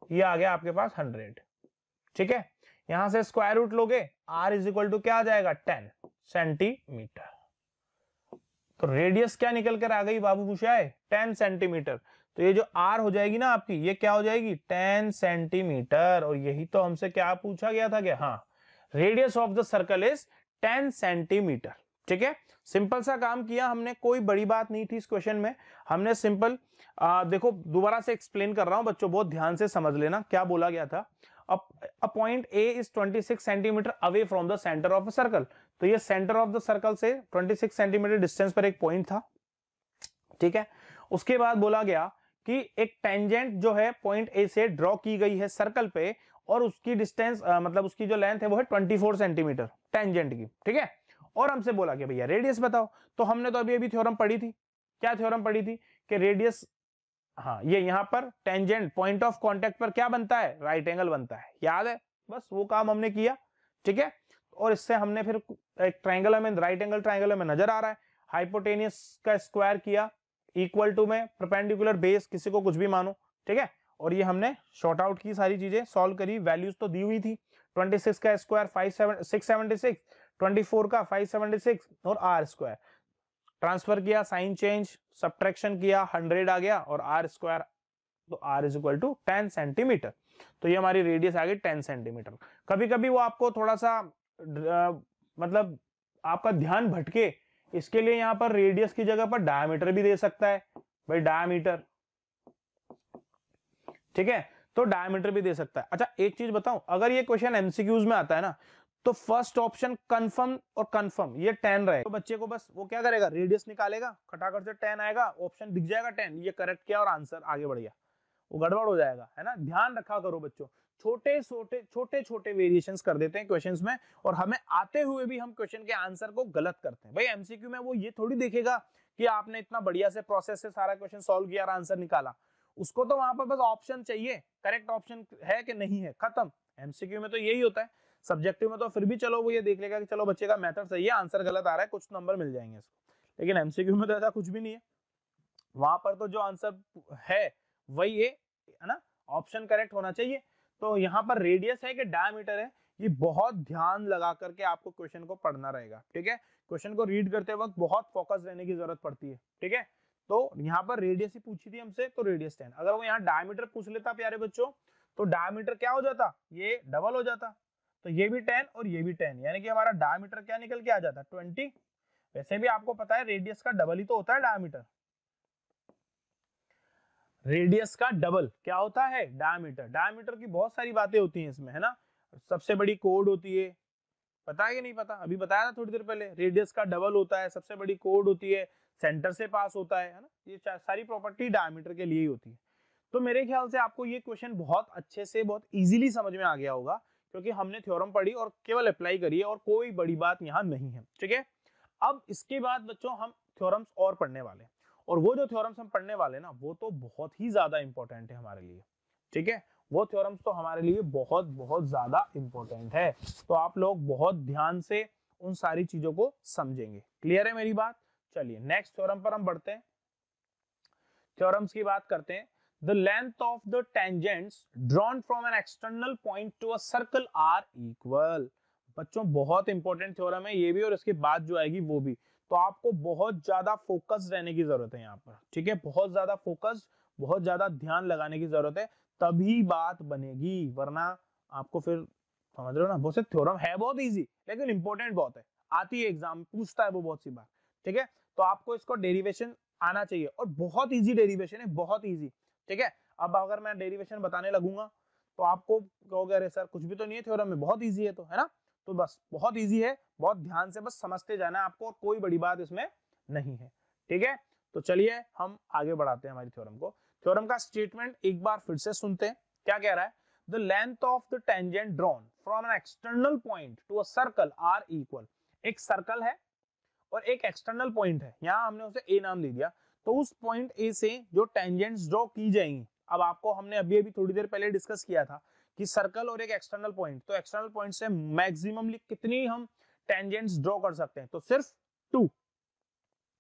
ये आ गया आपके पास 100, ठीक है। यहां से स्क्वायर रूट लोगे, आर इज इक्वल टू क्या आ जाएगा 10 सेंटीमीटर, तो रेडियस क्या निकल कर आ गई बाबू पूछाए 10 सेंटीमीटर, तो ये जो आर हो जाएगी ना आपकी, ये क्या हो जाएगी 10 सेंटीमीटर, और यही तो हमसे क्या पूछा गया था क्या, हाँ radius of the circle is 10 centimetre, ठीक है। सिंपल सा काम किया हमने, कोई बड़ी बात नहीं थी इस क्वेश्चन में, हमने सिंपल देखो दोबारा से एक्सप्लेन कर रहा हूं बच्चों, बहुत ध्यान से समझ लेना क्या बोला गया था। A point A is 26 centimetre away from the centre of a circle, तो ये सेंटर ऑफ द सर्कल से 26 सेंटीमीटर डिस्टेंस पर एक पॉइंट था, ठीक है। उसके बाद बोला गया कि एक टेंजेंट जो है पॉइंट ए से ड्रॉ की गई है सर्कल पे, और उसकी डिस्टेंस मतलब उसकी जो लेंथ है वो है 24 सेंटीमीटर टेंजेंट की, ठीक है। और हमसे बोला कि भैया रेडियस बताओ, तो हमने तो अभी थ्योरम पढ़ी थी। क्या थ्योरम पढ़ी थी कि रेडियस, हाँ ये यहाँ पर टेंजेंट पॉइंट ऑफ कांटेक्ट पर क्या बनता है, राइट एंगल बनता है, याद है। बस वो काम हमने किया, ठीक है। और इससे हमने फिर एक ट्रायंगल में, राइट एंगल ट्रायंगल में नजर आ रहा है, हाइपोटेनियस का स्क्वायर किया इक्वल टू में परपेंडिकुलर बेस, किसी को कुछ भी मानो, ठीक है। और ये हमने शॉर्ट आउट की, सारी चीजें सॉल्व करी, वैल्यूज तो दी हुई थी। 26 का स्क्वायर 676, 24 का 576 और आर स्क्वायर ट्रांसफर किया, साइन चेंज, सब्ट्रैक्शन किया, 100 आ गया और आर स्क्वायर, तो R is equal to 10 centimetre. तो ये हमारी रेडियस आ गई 10 सेंटीमीटर। कभी कभी वो आपको थोड़ा सा मतलब आपका ध्यान भटके, इसके लिए यहां पर रेडियस की जगह पर डायमीटर भी दे सकता है भाई, डायमीटर, ठीक है। तो डायमीटर भी दे सकता है। अच्छा एक चीज बताऊं, अगर ये क्वेश्चन एमसीक्यूज में आता है ना, तो फर्स्ट ऑप्शन कंफर्म और कंफर्म ये 10 रहेगा। तो बच्चे को बस वो क्या करेगा, रेडियस निकालेगा, खटाखट से 10 आएगा, ऑप्शन दिख जाएगा 10, ये करेक्ट किया और आंसर आगे बढ़ गया, वो गड़बड़ हो जाएगा, है ना। ध्यान रखा करो बच्चों, छोटे छोटे वेरिएशंस कर देते हैं क्वेश्चंस में, और हमें आते हुए भी हम क्वेश्चन के आंसर को गलत करते हैं। भाई एमसीक्यू में वो ये थोड़ी देखेगा कि आपने इतना बढ़िया से प्रोसेस से सारा क्वेश्चन सॉल्व किया और आंसर निकाला, उसको तो वहां पर बस ऑप्शन चाहिए, करेक्ट ऑप्शन है कि नहीं है, खत्म। एमसीक्यू में तो यही होता है। सब्जेक्टिव में तो फिर भी चलो वो ये देख लेगा कि चलो बच्चे का मेथड सही है, आंसर गलत आ रहा है, कुछ नंबर मिल जाएंगे इसको। लेकिन एमसीक्यू में तो ऐसा कुछ भी नहीं है, वहां पर तो जो आंसर है वही है ना, ऑप्शन करेक्ट होना चाहिए। तो यहाँ पर रेडियस है कि डायमीटर है, ये बहुत ध्यान लगा करके आपको क्वेश्चन को पढ़ना रहेगा, ठीक है। क्वेश्चन को रीड करते वक्त बहुत फोकस रहने की जरूरत पड़ती है, ठीक है। तो यहाँ पर रेडियस ही पूछी थी हमसे, तो रेडियस 10। अगर वो यहाँ डायमीटर पूछ लेता प्यारे बच्चों, तो डायमीटर क्या हो जाता, ये डबल हो जाता, तो ये भी 10 और ये भी 10, यानी कि हमारा डायमीटर क्या निकल के आ जाता 20। वैसे भी आपको पता है रेडियस का डबल ही तो होता है डायमीटर, रेडियस का डबल क्या होता है, डायमीटर। डायमीटर की बहुत सारी बातें होती हैं इसमें, है ना। सबसे बड़ी कोड होती है, पता है कि नहीं पता, अभी बताया ना थोड़ी देर पहले, रेडियस का डबल होता है, सबसे बड़ी कोड होती है, सेंटर से पास होता है ना। ये सारी प्रॉपर्टी डायमीटर के लिए ही होती है। तो मेरे ख्याल से आपको ये क्वेश्चन बहुत अच्छे से, बहुत इजीली समझ में आ गया होगा, क्योंकि हमने थ्योरम पढ़ी और केवल अप्लाई करी है, और कोई बड़ी बात यहाँ नहीं है, ठीक है। अब इसके बाद बच्चों हम थ्योरम्स और पढ़ने वाले हैं, और वो जो थ्योरम्स हम पढ़ने वाले ना, वो तो बहुत ही ज्यादा इंपॉर्टेंट है हमारे लिए, ठीक है। वो थ्योरम्स तो हमारे लिए बहुत बहुत ज्यादा इंपॉर्टेंट है, तो आप लोग बहुत ध्यान से उन सारी चीजों को समझेंगे। क्लियर है मेरी बात। चलिए नेक्स्ट थ्योरम पर हम बढ़ते हैं, थ्योरम्स की बात करते हैं। The length of the tangents drawn from an external point to a circle are equal। बच्चों बहुत इंपॉर्टेंट थ्योरम है ये भी, और इसके बाद जो आएगी वो भी। तो आपको बहुत ज्यादा फोकस रहने की जरूरत है यहाँ पर, ठीक है। बहुत ज्यादा फोकस, बहुत ज्यादा ध्यान लगाने की जरूरत है, तभी बात बनेगी, वरना आपको फिर, समझ रहे हो ना। बहुत से थ्योरम है बहुत इजी, लेकिन इंपॉर्टेंट बहुत है, आती है एग्जाम पूछता है वो बहुत सी बार, ठीक है। तो आपको इसको डेरिवेशन आना चाहिए, और बहुत इजी डेरिवेशन है, बहुत इजी, ठीक है। अब अगर मैं डेरिवेशन बताने लगूंगा तो आपको कहोगे अरे सर कुछ भी तो नहीं है थ्योरम में, बहुत इजी है तो, है ना। तो बस बहुत इजी है, बहुत ध्यान से बस समझते जाना है आपको, और कोई बड़ी बात इसमें नहीं है, ठीक है। तो चलिए हम आगे बढ़ाते हैं हमारी थ्योरम को। थ्योरम का स्टेटमेंट एक बार फिर से सुनते हैं, क्या कह रहा है। The length of the tangent drawn from an external point to a circle are equal. एक सर्कल है और एक एक्सटर्नल पॉइंट है, यहाँ हमने उसे ए नाम दे दिया। तो उस पॉइंट ए से जो टेंजेंट्स ड्रॉ की जाएंगी, अब आपको हमने अभी थोड़ी देर पहले डिस्कस किया था कि सर्कल और एक एक्सटर्नल पॉइंट, तो एक्सटर्नल पॉइंट से मैक्सिममली कितनी हम टेंजेंट्स ड्रॉ कर सकते हैं, तो सिर्फ 2,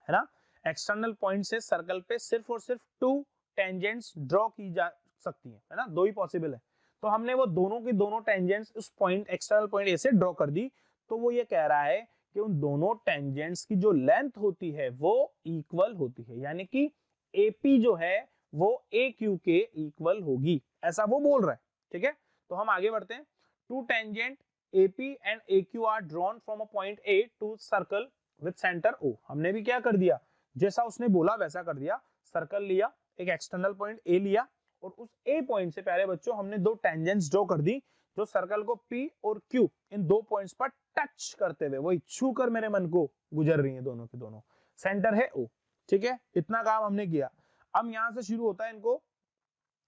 है ना। एक्सटर्नल पॉइंट से सर्कल पे सिर्फ और सिर्फ 2 टेंजेंट्स ड्रॉ की जा सकती है ना, 2 ही पॉसिबल है। तो हमने वो दोनों की दोनों टेंजेंट्स उस पॉइंट एक्सटर्नल पॉइंट ए से ड्रॉ कर दी। तो वो ये कह रहा है कि उन दोनों टेंजेंट्स की जो लेंथ होती है वो इक्वल होती है, यानी कि AP जो है वो AQ के इक्वल होगी, ऐसा वो बोल रहा है, ठीक है। तो हम आगे बढ़ते हैं। 2 tangent AP and AQ are drawn from a point A to circle with centre O। हमने भी क्या कर दिया, जैसा उसने बोला वैसा कर दिया, सर्कल लिया, एक एक्सटर्नल पॉइंट A लिया, और उस A पॉइंट से प्यारे बच्चों हमने 2 टेंजेंट्स ड्रॉ कर दी, जो सर्कल को P और Q इन 2 पॉइंट्स पर टच करते हुए, वही छू कर मेरे मन को गुजर रही है, दोनों की दोनों, सेंटर है O, ठीक है। इतना काम हमने किया। अब यहां से शुरू होता है इनको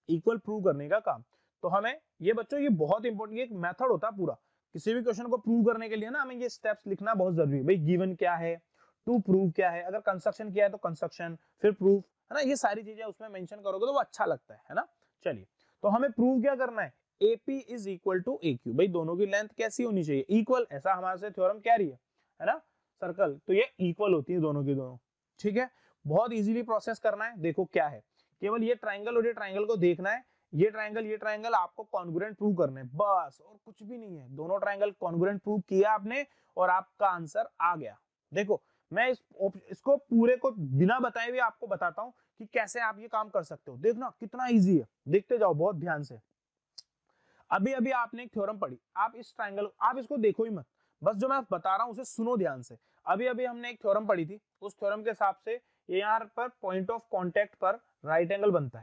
इक्वल प्रूव करने का काम। तो तो हमें ये बच्चों ये बहुत इंपॉर्टेंट, एक मेथड होता है पूरा किसी भी क्वेश्चन को प्रूव करने के लिए ना, हमें ये स्टेप्स लिखना बहुत जरूरी है। भाई गिवन क्या है, टू प्रूव क्या है, अगर कंस्ट्रक्शन किया है तो कंस्ट्रक्शन, फिर प्रूफ, है ना, ये सारी चीजें उसमें मेंशन करोगे तो वो अच्छा लगता है ना। चलिए, तो हमें प्रूव क्या करना है, AP is equal to AQ। भाई दोनों की लेंथ कैसी होनी चाहिए, इक्वल, ऐसा हमारे से थ्योरम कह रही है ना, सर्कल, तो ये इक्वल होती है दोनों की दोनों। ठीक है, बहुत इजीली प्रोसेस करना है। देखो क्या है, केवल ये ट्राइंगल और ये ट्राइंगल को देखना है, ये ट्राइंगल आपको कॉन्ग्रुएंट प्रूव करने हैं बस, और कुछ भी नहीं है। दोनों ट्राइंगल कॉन्ग्रुएंट प्रूव किया आपने और आपका आंसर आ गया। देखो मैं इसको पूरे को बिना बताए हुए आपको बताता हूं कि कैसे आप ये काम कर सकते हो। देखना कितना इजी है, देखते जाओ बहुत ध्यान से। अभी अभी आपने एक थ्योरम पढ़ी, आप इस ट्राइंगल, आप इसको देखो ही मत, बस जो मैं बता रहा हूं उसे सुनो ध्यान से। अभी अभी हमने एक थ्योरम पढ़ी थी, उस थ्योरम के हिसाब से ये यहाँ पर पॉइंट ऑफ कांटेक्ट पर राइट एंगल बनता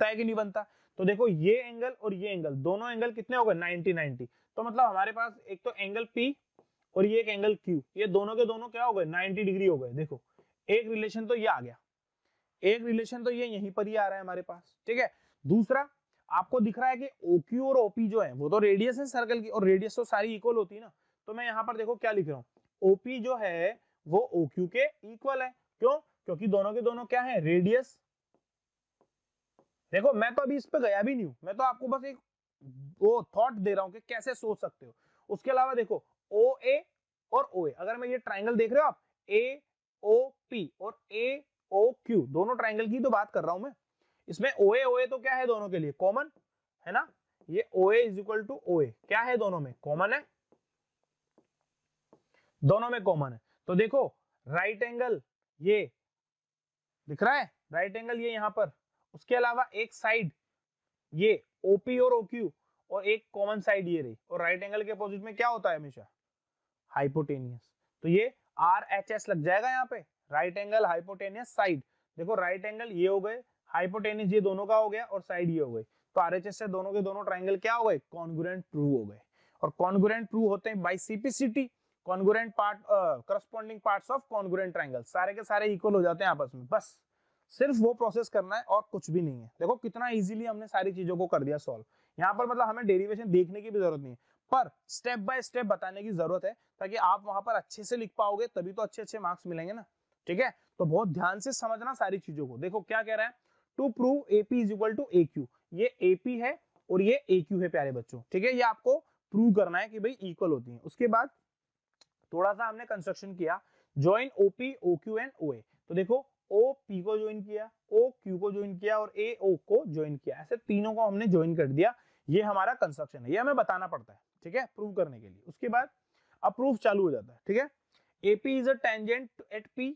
है कि नहीं बनता। तो देखो ये एंगल और ये एंगल, दोनों एंगल कितने हो गए, 90 90। तो मतलब हमारे पास एक तो एंगल P और ये एक एंगल Q, ये दोनों के दोनों क्या हो गए, 90 डिग्री हो गए। देखो एक रिलेशन तो ये आ गया, एक रिलेशन तो ये यहीं पर ही आ रहा है हमारे पास। ठीक है, दूसरा आपको दिख रहा है कि OQ और OP जो है वो तो रेडियस है सर्कल की, और रेडियस तो सारी इक्वल होती है ना। तो मैं यहाँ पर देखो क्या लिख रहा हूँ, OP जो है वो OQ के इक्वल है। क्यों, क्योंकि दोनों के दोनों क्या है, रेडियस। देखो मैं तो अभी इस पे गया भी नहीं हूं, मैं तो आपको बस एक वो थॉट दे रहा हूं कि कैसे सोच सकते हो। उसके अलावा देखो OA और OA, अगर मैं ये ट्राइंगल देख रहे हो आप, AOP और AOQ, दोनों ट्राइंगल की तो बात कर रहा हूं मैं। इसमें OA OA तो क्या है दोनों के लिए, कॉमन है ना। ये OA is equal to OA क्या है, दोनों में कॉमन है, दोनों में कॉमन है। तो देखो राइट एंगल ये दिख रहा है, राइट एंगल ये यहां पर, उसके अलावा एक साइड ये OP और OQ, और एक कॉमन साइड ये रही, और राइट एंगल के अपोजिट में क्या होता है हमेशा, हाइपोटेनियस। तो ये RHS लग जाएगा यहाँ पे, राइट एंगल हाइपोटेनियस साइड। देखो राइट एंगल ये हो गए, हाइपोटेनियस ये दोनों का हो गया, और साइड ये हो गई। तो RHS से दोनों के दोनों ट्राइंगल क्या हो गए, कॉन्ग्रुएंट ट्रू हो गए। और कॉन्ग्रुएंट ट्रू होते हैं by CPCT, congruent part corresponding parts of congruent triangle, सारे के सारे इक्वल हो जाते हैं आपस में। बस सिर्फ वो प्रोसेस करना है और कुछ भी नहीं है। देखो कितना इजीली हमने सारी चीजों को कर दिया सॉल्व। यहाँ पर मतलब हमें डेरिवेशन देखने की भी जरूरत नहीं है, पर स्टेप बाय स्टेप बताने की जरूरत है, ताकि आप वहां पर अच्छे से लिख पाओगे, तभी तो अच्छे अच्छे मार्क्स मिलेंगे ना। ठीक है, तो बहुत ध्यान से समझना सारी चीजों को। देखो क्या कह रहा है, to prove AP is equal to AQ, ये AP है और ये AQ है प्यारे बच्चों। ठीक है, ये आपको प्रूव करना है कि भाई इक्वल होती है। उसके बाद थोड़ा सा हमने कंस्ट्रक्शन किया, join OP OQ and OA। तो देखो OP को ज्वाइन किया, OQ को ज्वाइन किया और AO को ज्वाइन किया, ऐसे तीनों को हमने ज्वाइन कर दिया। ये हमारा कंस्ट्रक्शन है, ये हमें बताना पड़ता है। ठीक है, प्रूव करने के लिए। उसके बाद अब प्रूफ चालू हो जाता है। ठीक है, AP is a tangent at P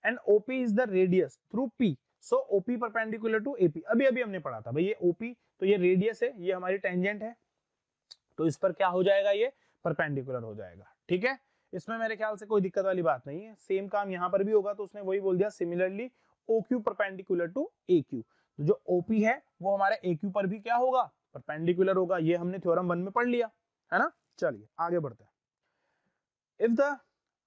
and OP is the radius through P, so OP perpendicular to AP। अभी अभी हमने पढ़ा था भाई, ये OP तो ये रेडियस है, ये हमारी टेंजेंट है, तो इस पर क्या हो जाएगा, ये परपेंडिकुलर हो जाएगा। ठीक है, इसमें मेरे ख्याल से कोई दिक्कत वाली बात नहीं है। सेम काम यहाँ पर भी होगा, तो उसने वही बोल दिया, similarly OQ perpendicular to AQ। तो जो OP है वो हमारे AQ पर भी क्या होगा, परपेंडिकुलर होगा। ये हमने थ्योरम 1 में पढ़ लिया है ना। चलिए आगे बढ़ते हैं। If the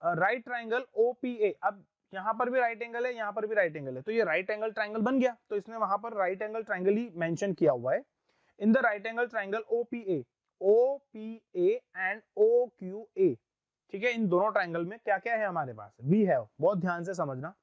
right triangle OPA, अब यहाँ पर भी राइट एंगल है, यहाँ पर भी राइट एंगल है, तो ये राइट एंगल ट्राइंगल बन गया। तो इसने वहां पर राइट एंगल ट्राइंगल ही मेंशन किया हुआ है। In the right angle triangle OPA and OQA, ठीक है, इन दोनों ट्राइंगल में क्या क्या है हमारे पास, वी हैव, बहुत ध्यान से समझना।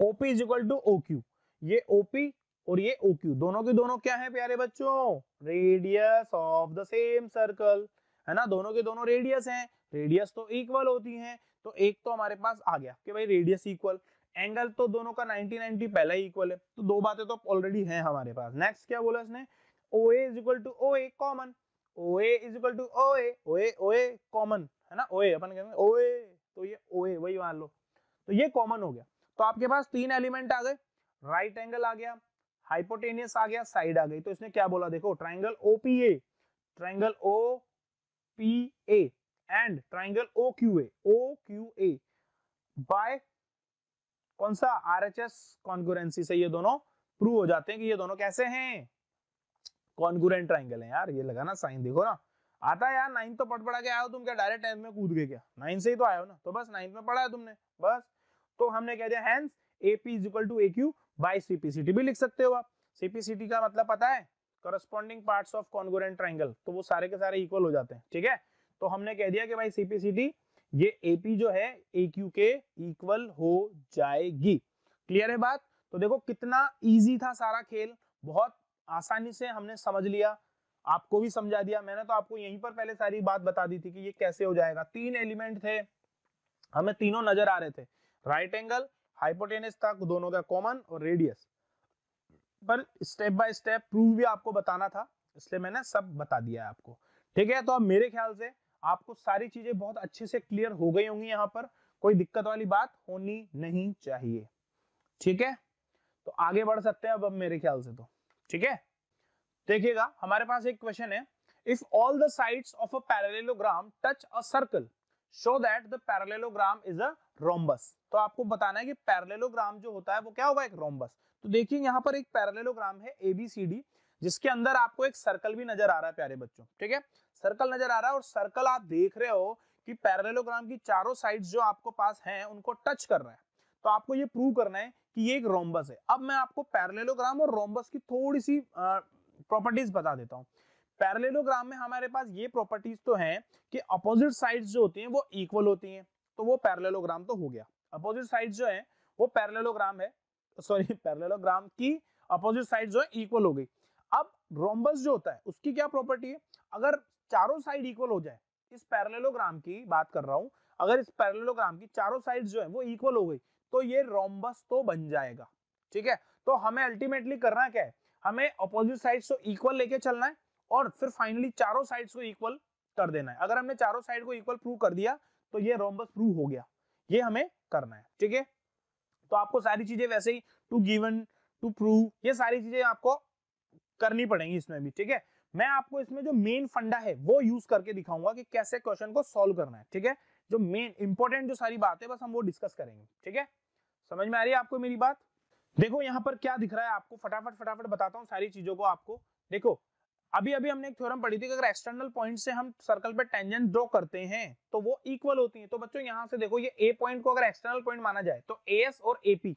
OP is equal to OQ, ये OP और ये OQ दोनों के दोनों क्या है प्यारे बच्चों, radius of the same circle, है ना। दोनों के दोनों रेडियस हैं, रेडियस तो इक्वल होती हैं, तो एक तो हमारे पास आ गया कि भाई रेडियस इक्वल, एंगल तो दोनों का 90 90 पहले ही इक्वल है, तो दो बातें तो ऑलरेडी हैं हमारे पास। नेक्स्ट क्या बोला इसने, OA is equal to OA common, OA is equal to OA common, है ना। OA अपन कहेंगे OA, तो ये OA वही मान लो, तो ये कॉमन हो गया। तो आपके पास तीन एलिमेंट आ गए, राइट एंगल आ गया, हाइपोटेनियस आ गया, साइड आ गई। तो इसने क्या बोला, देखो triangle OPA, triangle OPA and triangle OQA by कौन सा, RHS कॉन्ग्रुएंसी से ये दोनों प्रूव हो जाते हैं कि ये दोनों कैसे हैं, कॉन्ग्रुएंट ट्राइंगल है। यार ये लगा ना साइन, देखो ना आता है यार, 9 तो पढ़ के आए हो तुम, क्या डायरेक्ट 10th में कूद गए क्या, 9 से ही तो आए हो ना, तो बस 9th में पढ़ा है तुमने बस। तो हमने कह दिया hence AP is equal to AQ by CPCT भी लिख सकते हो आप। CPCT का मतलब पता है corresponding parts of congruent triangle, तो वो सारे के सारे इक्वल हो जाते हैं। ठीक है, तो हमने कह दिया कि भाई सीपीसीटी ये एपी जो है एक्यू के इक्वल हो जाएगी। क्लियर है बात? तो देखो कितना इजी था सारा खेल, बहुत आसानी से हमने समझ लिया, आपको भी समझा दिया। मैंने तो आपको यहीं पर पहले सारी बात बता दी थी कि ये कैसे हो जाएगा। 3 एलिमेंट थे, हमें तीनों नजर आ रहे थे, राइट एंगल, हाइपोटेनस था दोनों का कॉमन, और रेडियस। पर स्टेप बाय स्टेप प्रूफ भी आपको बताना था, इसलिए मैंने सब बता दिया है आपको। ठीक है, तो अब मेरे ख्याल से आपको सारी चीजें बहुत अच्छे से क्लियर हो गई होंगी, यहाँ पर कोई दिक्कत वाली बात होनी नहीं चाहिए। ठीक है, तो आगे बढ़ सकते हैं अब मेरे ख्याल से तो। ठीक है, देखिएगा हमारे पास एक क्वेश्चन है, if all the sides of a parallelogram touch a circle show that the parallelogram is a rhombus. तो आपको बताना है कि पैरेललोग्राम जो होता है वो क्या होगा, एक रोम्बस। तो देखिए यहाँ पर एक पैरेललोग्राम है ABCD, जिसके अंदर आपको एक सर्कल भी नजर आ रहा है प्यारे बच्चों। ठीक है, सर्कल नजर आ रहा है, और सर्कल आप देख रहे हो कि पैरेललोग्राम की चारों साइड्स जो आपको पास हैं उनको टच कर रहा है। तो आपको ये प्रूव करना है कि ये एक रोम्बस है। अब मैं आपको पैरेललोग्राम और रोम्बस की थोड़ी सी प्रॉपर्टीज बता देता हूँ। पैरेललोग्राम में हमारे पास ये प्रॉपर्टीज तो हैं कि अपोजिट साइड्स जो होती हैं वो इक्वल होती हैं, तो वो पैरेललोग्राम तो हो गया। अपोजिट साइड्स जो है वो पैरेललोग्राम है, सॉरी पैरेललोग्राम की अपोजिट साइड जो है इक्वल हो गई। अब रोम्बस जो होता है उसकी क्या प्रॉपर्टी है, अगर चारों साइड इक्वल हो जाए, इस पैरेललोग्राम की बात कर रहा हूं, अगर इस पैरेललोग्राम की चारों साइड जो है वो इक्वल हो गई तो ये रोम्बस तो बन जाएगा। ठीक है, तो हमें अल्टीमेटली करना क्या है, हमें अपोजिट साइड्स को इक्वल लेके चलना है और फिर फाइनली चारों साइड्स को इक्वल कर देना है। अगर हमने चारों साइड को इक्वल प्रूव कर दिया तो ये रोम्बस प्रूव हो गया, ये हमें करना है। ठीक है, तो आपको सारी चीजें वैसे ही टू गिवन, टू प्रूव, ये सारी चीजें आपको करनी पड़ेंगी इसमें भी। ठीक है, मैं आपको इसमें जो मेन फंडा है वो यूज करके दिखाऊंगा कि कैसे क्वेश्चन को सॉल्व करना है। ठीक है, जो मेन इंपॉर्टेंट जो सारी बात है बस हम वो डिस्कस करेंगे। ठीक है, समझ में आ रही है आपको मेरी बात? देखो यहाँ पर क्या दिख रहा है आपको, फटाफट बताता हूँ सारी चीजों को आपको। देखो अभी हमने एक थ्योरम पढ़ी थी कि अगर एक्सटर्नल पॉइंट से हम सर्कल पे टेंजेंट ड्रॉ करते हैं तो वो इक्वल होती है। तो बच्चों यहाँ से देखो, ये ए पॉइंट को अगर एक्सटर्नल पॉइंट माना जाए तो एएस और एपी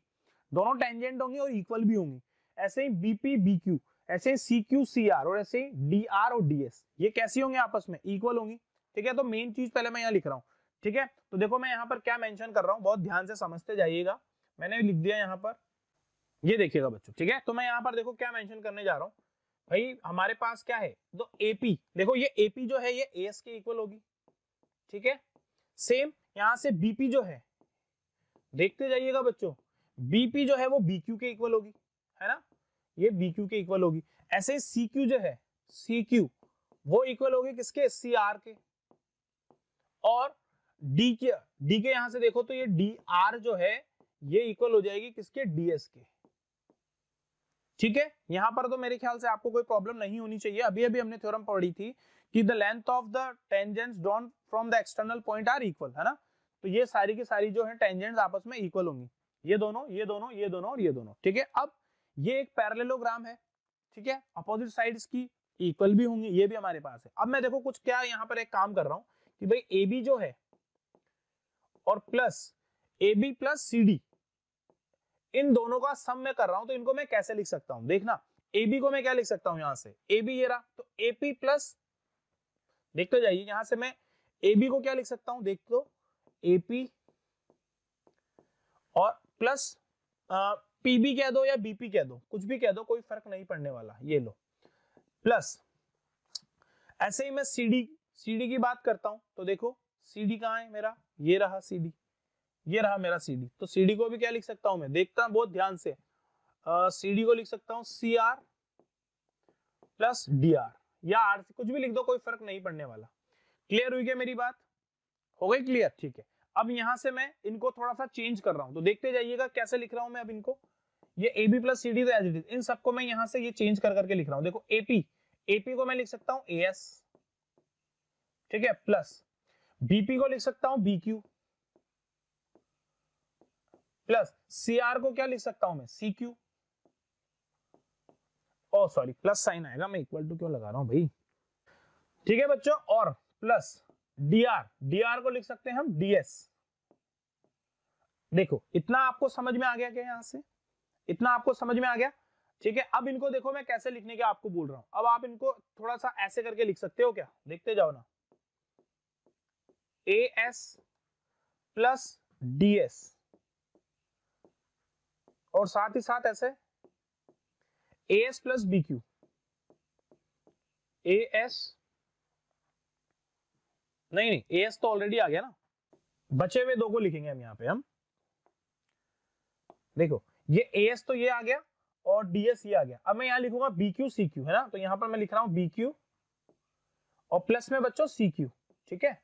दोनों टेंजेंट होंगी और इक्वल भी होंगी। ऐसे ही बीपी बीक्यू, ऐसे ही सीक्यू सीआर, और ऐसे ही डीआर और डीएस, ये कैसी होंगी आपस में, इक्वल होंगी। ठीक है, तो मेन चीज पहले मैं यहाँ लिख रहा हूँ। ठीक है, तो देखो मैं यहाँ पर क्या मेंशन कर रहा हूँ, बहुत ध्यान से समझते जाइएगा। मैंने लिख दिया यहाँ पर, ये देखिएगा बच्चों। ठीक है, तो मैं यहाँ पर देखो क्या मेंशन करने जा रहा हूँ भाई, हमारे पास क्या है, तो एपी, देखो ये एपी जो है ये एएस के इक्वल होगी। ठीक है, सेम यहां से बीपी जो है, देखते जाइएगा बच्चों, बीपी जो है वो बीक्यू के इक्वल होगी, है ना, ये बीक्यू के इक्वल होगी। ऐसे सीक्यू जो है, सीक्यू वो इक्वल होगी किसके, सीआर के। और डी के यहां से देखो तो ये डी आर जो है ये इक्वल हो जाएगी किसके, डीएस के। ठीक है, यहां पर तो मेरे ख्याल से आपको कोई प्रॉब्लम नहीं होनी चाहिए। अभी हमने थ्योरम पढ़ी थी कि the length of the tangents drawn from the external point are equal, है ना, तो ये सारी की सारी जो है टेंजेंट्स आपस में इक्वल होंगी, ये दोनों ये दोनों ये दोनों और ये दोनों। ठीक है, अब ये एक पैरेललोग्राम है। ठीक है, अपोजिट साइड्स की इक्वल भी होंगी, ये भी हमारे पास है। अब मैं देखो कुछ क्या यहाँ पर एक काम कर रहा हूँ कि भाई ए बी जो है और plus A B plus C D, इन दोनों का सम में कर रहा हूं, तो इनको मैं कैसे लिख सकता हूं, देखना ए बी को मैं क्या लिख सकता हूं, यहां से ए बी ये रहा, तो एपी प्लस, देखते जाइए यहां से मैं ए बी को क्या लिख सकता हूं, देख लो एपी और प्लस पीबी कह दो या बीपी कह दो, कुछ भी कह दो, कोई फर्क नहीं पड़ने वाला, ये लो प्लस। ऐसे ही मैं सीडी की बात करता हूं, तो देखो सीडी कहां है मेरा, ये रहा सीडी, ये रहा मेरा सीडी, तो सीडी को भी क्या लिख सकता हूं मैं, देखता हूं बहुत ध्यान से, सीडी को लिख सकता हूं C R plus D R, या आर से कुछ भी लिख दो, कोई फर्क नहीं पड़ने वाला। क्लियर हुई क्या मेरी बात, हो गई क्लियर? ठीक है, अब यहां से मैं इनको थोड़ा सा चेंज कर रहा हूं, तो देखते जाइएगा कैसे लिख रहा हूं मैं अब इनको, ये A B plus C D तो एज इट इज, इन सबको मैं यहां से ये चेंज कर करके लिख रहा हूं। देखो एपी, एपी को मैं लिख सकता हूं ए एस, ठीक है, प्लस बीपी को लिख सकता हूं बीक्यू, प्लस सीआर को क्या लिख सकता हूं मैं, सीक्यू, ओ सॉरी प्लस साइन आएगा, मैं इक्वल टू क्यों लगा रहा हूं भाई। ठीक है बच्चों, और प्लस डीआर, डीआर को लिख सकते हैं हम डीएस। देखो इतना आपको समझ में आ गया क्या, यहां से इतना आपको समझ में आ गया। ठीक है, अब इनको देखो मैं कैसे लिखने के आपको बोल रहा हूं। अब आप इनको थोड़ा सा ऐसे करके लिख सकते हो क्या, देखते जाओ ना। AS प्लस DS और साथ ही साथ ऐसे AS प्लस BQ, AS नहीं AS तो ऑलरेडी आ गया ना, बचे हुए दो को लिखेंगे हम यहाँ पे। हम देखो ये AS तो ये आ गया और DS ये आ गया। अब मैं यहाँ लिखूंगा BQ CQ, है ना, तो यहाँ पर मैं लिख रहा हूँ BQ और प्लस में बच्चों CQ। ठीक है,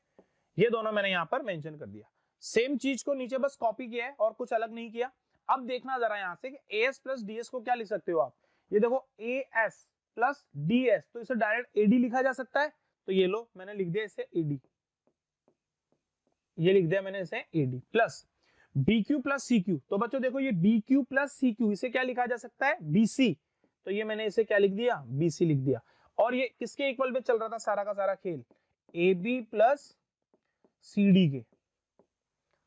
ये दोनों मैंने यहाँ पर मेंशन कर दिया। सेम चीज को नीचे बस कॉपी किया है और कुछ अलग नहीं किया। अब देखना जरा यहाँ से कि AS प्लस DS को क्या लिख सकते हो आप। ये देखो AS प्लस DS, तो इसे डायरेक्ट AD लिखा जा सकता है। तो ये लो मैंने लिख दिया इसे AD, ये लिख दिया मैंने इसे AD plus BQ plus CQ। तो बच्चों देखो ये BQ प्लस CQ, इसे क्या लिखा जा सकता है BC। तो ये मैंने इसे क्या लिख दिया BC लिख दिया। और ये किसके इक्वल में चल रहा था सारा का सारा खेल, AB प्लस CD के।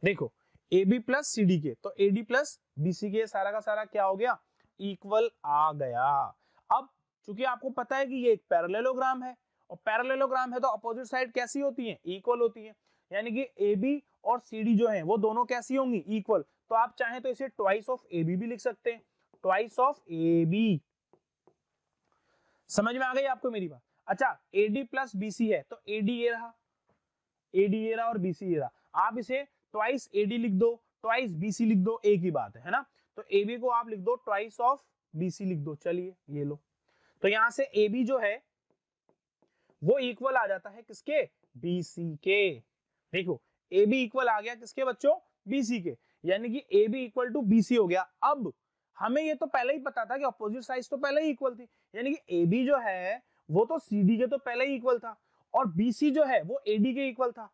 देखो AB प्लस CD के, तो AD प्लस BC के सारा का सारा क्या हो गया इक्वल आ गया। अब चूंकि आपको पता है कि ये एक पैरेललोग्राम है और पैरेललोग्राम है तो अपोजिट साइड कैसी होती है इक्वल होती है, यानी कि AB और CD जो है वो दोनों कैसी होंगी इक्वल। तो आप चाहें तो इसे ट्वाइस ऑफ AB भी लिख सकते हैं, ट्वाइस ऑफ AB। समझ में आ गई आपको मेरी बात। अच्छा AD प्लस BC है तो AD ये रहा, AD ये रहा और BC ये रहा। आप इसे ट्वाइस AD लिख दो, ट्वाइस BC लिख दो, एक ही बात है ना। तो AB को आप लिख दो ट्वाइस ऑफ BC लिख दो। चलिए ये लो, तो यहां से AB जो है वो इक्वल आ जाता है किसके BC के। देखो AB इक्वल आ गया किसके बच्चों BC के, यानी कि AB इक्वल टू BC हो गया। अब हमें ये तो पहले ही पता था कि अपोजिट साइड तो पहले ही इक्वल थी, यानी कि AB जो है वो तो CD के तो पहले ही इक्वल था और BC जो है वो AD के इक्वल था।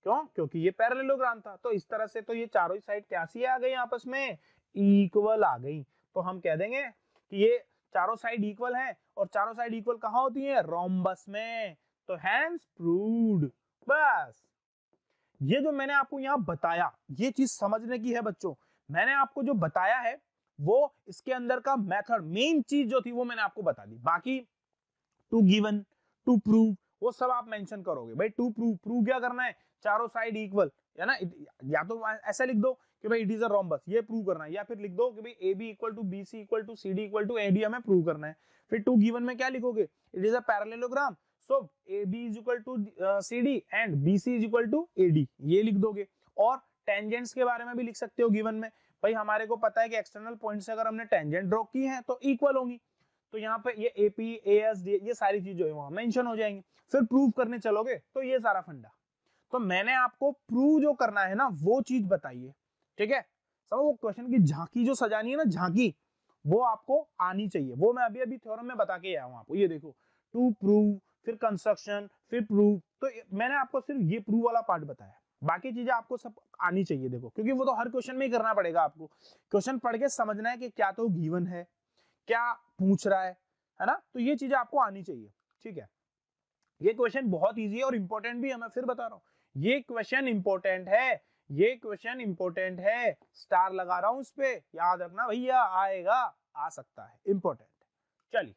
क्यों, क्योंकि ये पैरेललोग्राम था। तो इस तरह से तो ये चारों ही साइड कैसी आ गई आपस में इक्वल आ गई। तो हम कह देंगे कि ये चारों साइड इक्वल हैं और चारों साइड इक्वल कहां होती है रोम्बस में। तो हैंस प्रूव्ड। बस ये जो मैंने आपको यहाँ बताया ये चीज समझने की है बच्चों। मैंने आपको जो बताया है वो इसके अंदर का मेथड, मेन चीज जो थी वो मैंने आपको बता दी। बाकी टू गिवन, टू प्रूव, वो सब आप मेंशन करोगे। भाई टू प्रूव, प्रूव क्या करना है चारों साइड इक्वल है ना, या तो ऐसा लिख दो कि भाई इट इज अ रोम्बस, ये प्रूव करना है, या फिर लिख दो कि भाई AB equal to BC equal to CD equal to AD हमें प्रूव करना है। फिर टू गिवन में क्या लिखोगे, it is a parallelogram, so AB is equal to CD and BC is equal to AD, ये लिख दोगे। और टेंजेंट्स के बारे में भी लिख सकते हो गिवन में। भाई हमारे को पता है कि एक्सटर्नल पॉइंट से अगर हमने टेंजेंट ड्रॉ की है तो इक्वल होंगी। तो यहाँ पे ये AP AS ये सारी चीजें वहां मेंशन हो जाएंगी। फिर प्रूव करने चलोगे तो ये सारा फंडा। तो मैंने आपको प्रूव जो करना है ना वो चीज बताइए, ठीक है। सब वो क्वेश्चन की झांकी जो सजानी है ना, झांकी, वो आपको आनी चाहिए। वो मैं अभी अभी थ्योरम में बता के आया हूं आपको। ये देखो टू प्रूव, फिर कंस्ट्रक्शन, फिर प्रूव। तो मैंने आपको सिर्फ ये प्रूव वाला पार्ट बताया, बाकी चीजें आपको सब आनी चाहिए। देखो क्योंकि वो तो हर क्वेश्चन में ही करना पड़ेगा आपको। क्वेश्चन पढ़ के समझना है कि क्या तो गिवन है, क्या पूछ रहा है ना। तो ये चीजें आपको आनी चाहिए, ठीक है। ये क्वेश्चन बहुत इजी है और इंपॉर्टेंट भी है, मैं फिर बता रहा हूँ। ये क्वेश्चन इंपॉर्टेंट है, ये क्वेश्चन इंपॉर्टेंट है, स्टार लगा रहा हूं इस पे, याद रखना भैया, आएगा, आ सकता है, इंपॉर्टेंट। चलिए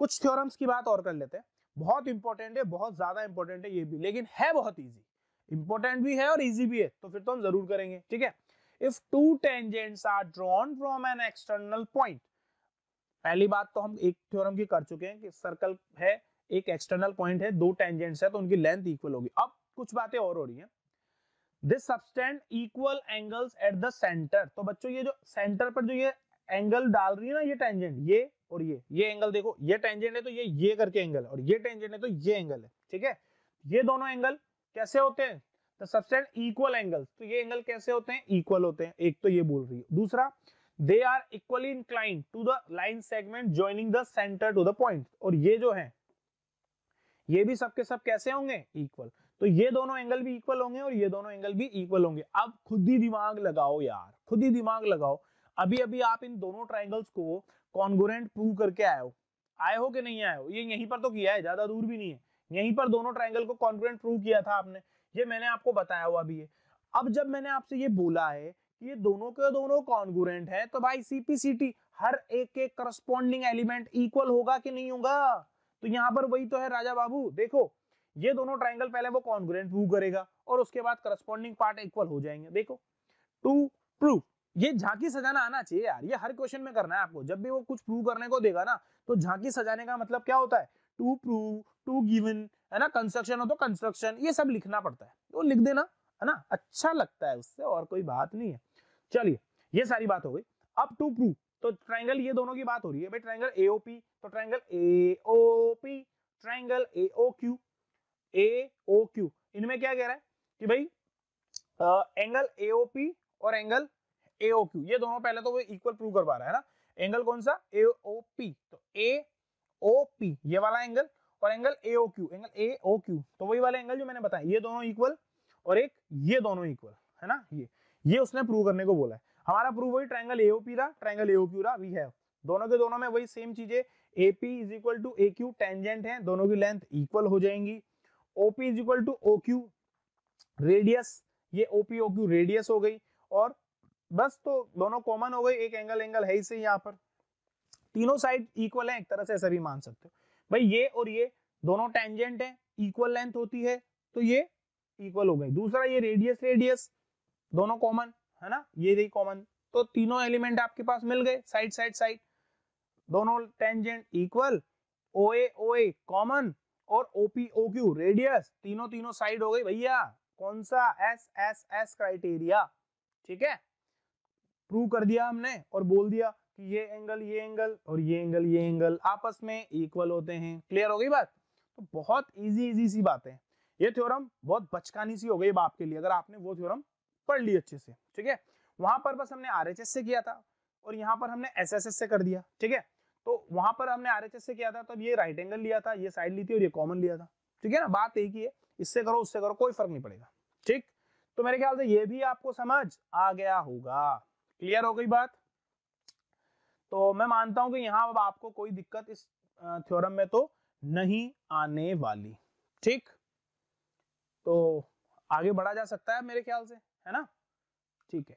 कुछ थ्योरम्स की बात और कर लेते हैं। बहुत इंपॉर्टेंट है, बहुत ज्यादा इंपॉर्टेंट है ये भी, लेकिन है बहुत इजी। इंपॉर्टेंट भी है और इजी भी है, तो फिर तो हम जरूर करेंगे, ठीक है। If two tangents are drawn from an external point, पहली बात तो हम एक थ्योरम की कर चुके हैं कि सर्कल है, एक एक्सटर्नल पॉइंट है, दो टेंजेंट्स है तो उनकी लेंथ इक्वल होगी। अब कुछ बातें और हो रही हैं। This subtend equal angles at the centre. तो बच्चों ये जो सेंटर पर जो ये एंगल डाल रही है ना, ये टेंजेंट, ये और ये एंगल देखो, ये टेंजेंट है तो ये करके एंगल है, और ये टेंजेंट है तो ये एंगल है, ठीक है। ये दोनों एंगल कैसे होते हैं, द सबटेंड इक्वल एंगल्स। तो ये एंगल कैसे होते हैं, इक्वल होते हैं। एक तो ये बोल रही है। दूसरा, they are equally inclined to the line segment joining the center to the point। और ये जो है ये भी सबके सब कैसे होंगे इक्वल। तो ये दोनों एंगल भी इक्वल होंगे और ये दोनों एंगल भी इक्वल होंगे। अब खुद ही दिमाग लगाओ यार, खुद ही दिमाग लगाओ। अभी अभी आप इन दोनों ट्राइंगल्स को कॉन्ग्रुएंट प्रूव करके आए हो कि नहीं आए हो। ये यहीं पर तो किया है, ज्यादा दूर भी नहीं है। यहीं पर दोनों ट्राइंगल को कॉन्ग्रुएंट प्रूव किया था आपने, ये मैंने आपको बताया हुआ भी है। अब जब मैंने आपसे ये बोला है कि ये दोनों के दोनों कॉन्ग्रुएंट है तो भाई CP/CT हर एक के करस्पॉन्डिंग एलिमेंट इक्वल होगा कि नहीं होगा? तो यहाँ पर वही तो है राजा बाबू, देखो ये दोनों ट्राइंगल पहले वो कॉन्ग्रुएंट प्रूव करेगा और उसके बाद करस्पॉन्डिंग पार्ट इक्वल हो जाएंगे। देखो टू प्रूव, ये झांकी सजाना आना चाहिए यार, ये हर क्वेश्चन में करना है आपको। जब भी वो कुछ प्रूव करने को देगा ना, तो झांकी सजाने का मतलब क्या होता है? टू प्रूव, टू गिवन, है ना, कंस्ट्रक्शन हो तो कंस्ट्रक्शन, ये सब लिखना पड़ता है, तो लिख देना, है ना, अच्छा लगता है उससे, और कोई बात नहीं है। चलिए ये सारी बात हो गई। अब टू प्रूव, तो ट्राइंगल ये दोनों की बात हो रही है भाई, ट्राइंगल एओपी, तो ट्राइंगल एओपी, ट्राइंगल एओक्यू, एओक्यू, इनमें क्या कह रहा है कि भाई एंगल एओपी और एंगल एओक्यू, ये दोनों पहले तो वो इक्वल प्रूव करवा रहा है ना। एंगल कौन सा? एओपी, तो एओपी ये वाला एंगल, और एंगल एओक्यू, एंगल एओक्यू तो वही वाला एंगल जो मैंने बताया, ये दोनों इक्वल और एक ये दोनों इक्वल, है ना। ये उसने प्रूव करने को बोला है। हमारा प्रूव वही ट्राइंगल एओपी रहा, ट्राइंगल एओक्यू रहा, वी हैव दोनों के दोनों में वही सेम चीजें, AP is equal to AQ, tangent है, दोनों की लेंथ इक्वल हो जाएंगी। OP is equal to OQ, radius, ये ओपी ओक्यू रेडियस हो गई, और बस तो दोनों कॉमन हो गई, एक एंगल एंगल है इसे, यहाँ पर तीनों साइड इक्वल है, एक तरह से ऐसा भी मान सकते हो भाई। ये और ये दोनों टेंजेंट है, इक्वल लेंथ होती है, तो ये इक्वल हो गई। दूसरा ये रेडियस, रेडियस दोनों कॉमन है ना, ये रही कॉमन, तो तीनों एलिमेंट आपके पास मिल गए, साइड साइड साइड, दोनों टेंजेंट इक्वल, ओए ओए कॉमन, और ओपी ओक्यू रेडियस, तीनों तीनों साइड हो गई भैया। कौन सा? एस एस एस क्राइटेरिया, ठीक है, प्रूव कर दिया हमने और बोल दिया कि ये एंगल और ये एंगल आपस में इक्वल होते हैं। क्लियर हो गई बात? तो बहुत इजी सी बात है। ये थ्योरम बहुत बचकानी सी हो गई बाप के लिए, अगर आपने वो थ्योरम पढ़ ली अच्छे से, ठीक है। वहां पर बस हमने आरएचएस से किया था और यहाँ पर हमने एसएसएस से कर दिया, ठीक है। तो वहां पर हमने आरएचएस से किया था, तब ये राइट एंगल लिया था, ये साइड ली थी और ये कॉमन लिया था, ठीक है ना। बात एक ही है, इससे करो उससे करो कोई फर्क नहीं पड़ेगा, ठीक। तो मेरे ख्याल से ये भी आपको समझ आ गया होगा। क्लियर हो गई बात? तो मैं मानता हूं कि यहाँ अब आपको कोई दिक्कत इस थ्योरम में तो नहीं आने वाली, ठीक। तो आगे बढ़ा जा सकता है मेरे ख्याल से, है ना, ठीक है।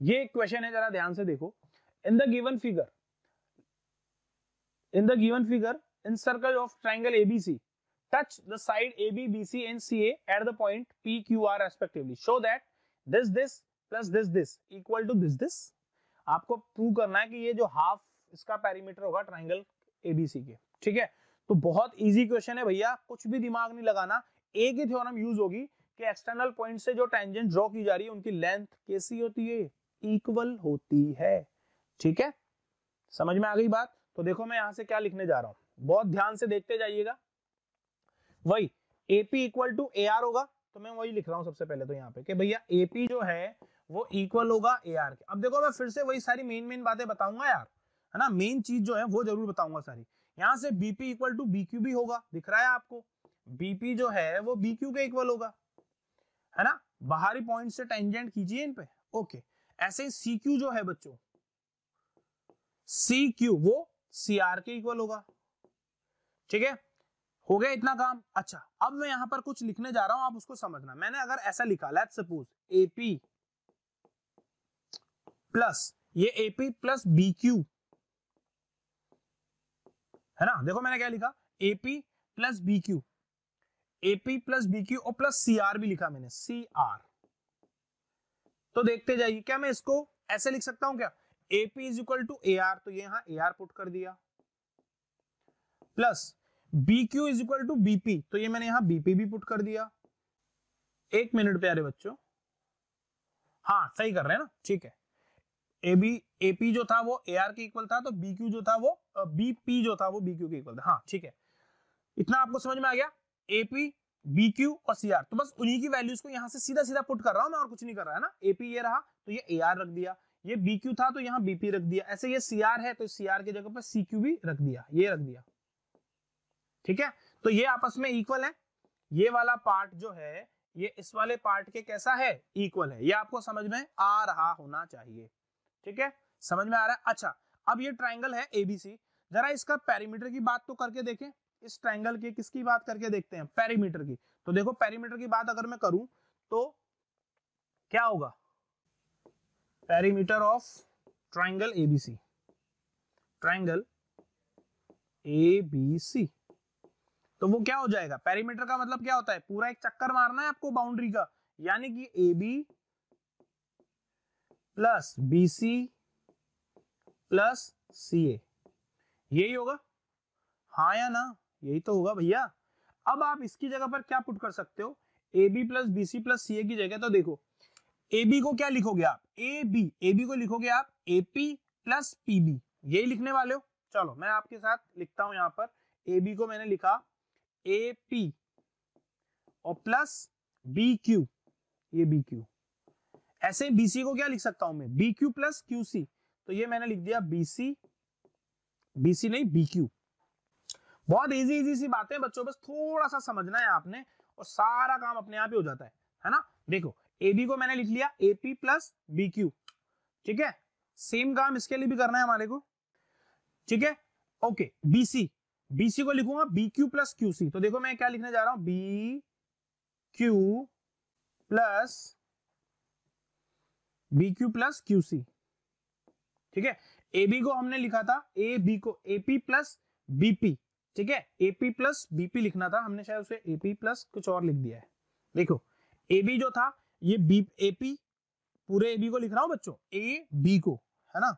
ये एक क्वेश्चन है, जरा ध्यान से देखो। इन the given figure in circle of triangle ABC touch the side AB, BC and CA at the point PQR respectively. Show that this plus this equal to this. आपको प्रूव करना है कि ये जो हाफ इसका पेरीमीटर होगा triangle ABC के, ठीक है। तो बहुत इजी क्वेश्चन है भैया, कुछ भी दिमाग नहीं लगाना। एक ही थ्योरम यूज होगी कि एक्सटर्नल पॉइंट से जो टेंजेंट ड्रॉ की जा रही है उनकी लेंथ कैसी होती है? इक्वल होती है, ठीक है। समझ में आ गई बात? तो देखो मैं यहां से क्या लिखने जा रहा हूं, बहुत ध्यान से देखते जाइएगा। वही AP इक्वल टू AR होगा, तो मैं वही लिख रहा हूं सबसे पहले तो यहाँ पे कि भैया AP जो है वो इक्वल होगा AR के। अब देखो मैं फिर से वही सारी मेन बातें बताऊंगा यार, है ना, मेन चीज जो है वो जरूर बताऊंगा सारी। यहाँ से BP इक्वल टू BQ भी होगा, दिख रहा है आपको, BP जो है वो BQ के इक्वल होगा, है ना। बाहरी पॉइंट से टेंजेंट कीजिए इन पे, ओके। ऐसे ही CQ जो है बच्चों, CQ वो CR के इक्वल होगा, ठीक है। हो गया इतना काम। अच्छा अब मैं यहां पर कुछ लिखने जा रहा हूं, आप उसको समझना। मैंने अगर ऐसा लिखा, लेट्स सपोज AP प्लस ये AP प्लस BQ, है ना। देखो मैंने क्या लिखा, AP plus BQ, AP plus BQ और प्लस CR भी लिखा मैंने, CR। तो देखते जाइए, क्या मैं इसको ऐसे लिख सकता हूं क्या? AP is equal to AR, तो ये यहां AR पुट कर दिया, plus BQ is equal to BP, तो ये मैंने यहां BP भी पुट कर दिया। एक मिनट प्यारे बच्चों, हाँ सही कर रहे हैं ना, ठीक है। AP जो था वो AR के इक्वल था, तो BQ जो था वो BP जो था वो BQ के इक्वल था, हाँ ठीक है। इतना आपको समझ में आ गया? AP, BQ और CR, तो बस उन्हीं की वैल्यूज को यहां से सीधा सीधा पुट कर रहा हूं मैं, और कुछ नहीं कर रहा है ना। AP ये रहा तो ये AR रख दिया, ये BQ था तो यहाँ BP रख दिया, ऐसे ये CR है तो CR की जगह पर CQ भी रख दिया, ये रख दिया, ठीक है। तो ये आपस में इक्वल है, ये वाला पार्ट जो है ये इस वाले पार्ट के कैसा है? इक्वल है। ये आपको समझ में आ रहा होना चाहिए, ठीक है, समझ में आ रहा है। अच्छा अब ये ट्राइंगल है ABC, जरा इसका पेरीमीटर की बात तो करके देखें। इस ट्राइंगल के किसकी बात करके देखते हैं? पेरीमीटर की। तो देखो पेरीमीटर की बात अगर मैं करूं तो क्या होगा? Perimeter of triangle ABC, triangle ABC। तो वो क्या हो जाएगा, पेरीमीटर का मतलब क्या होता है, पूरा एक चक्कर मारना है आपको बाउंड्री का, यानी कि AB plus BC plus CA, यही होगा, हाँ या ना, यही तो होगा भैया। अब आप इसकी जगह पर क्या पुट कर सकते हो, AB plus BC plus CA की जगह, तो देखो AB को क्या लिखोगे आप, AB को लिखोगे आप AP प्लस PB, यही लिखने वाले हो। चलो मैं आपके साथ लिखता हूं, यहां पर AB को मैंने लिखा AP और प्लस BQ, ये BQ। ऐसे BC को क्या लिख सकता हूं मैं, BQ प्लस QC, तो ये मैंने लिख दिया BC नहीं BQ। बहुत इजी सी बातें बच्चों, बस थोड़ा सा समझना है आपने और सारा काम अपने आप ही हो जाता है ना। देखो AB को मैंने लिख लिया AP प्लस BQ, ठीक है, सेम काम इसके लिए भी करना है हमारे को, ठीक है। ओके, BC को लिखूंगा BQ प्लस QC, तो देखो मैं क्या लिखने जा रहा हूं, BQ प्लस QC, ठीक है। AB को हमने लिखा था AB को AP प्लस BP, ठीक है, AP प्लस BP लिखना था हमने, शायद उसे AP प्लस कुछ और लिख दिया है। देखो AB जो था ये AP, पूरे AB को लिख रहा हूं बच्चों, AB को, है ना,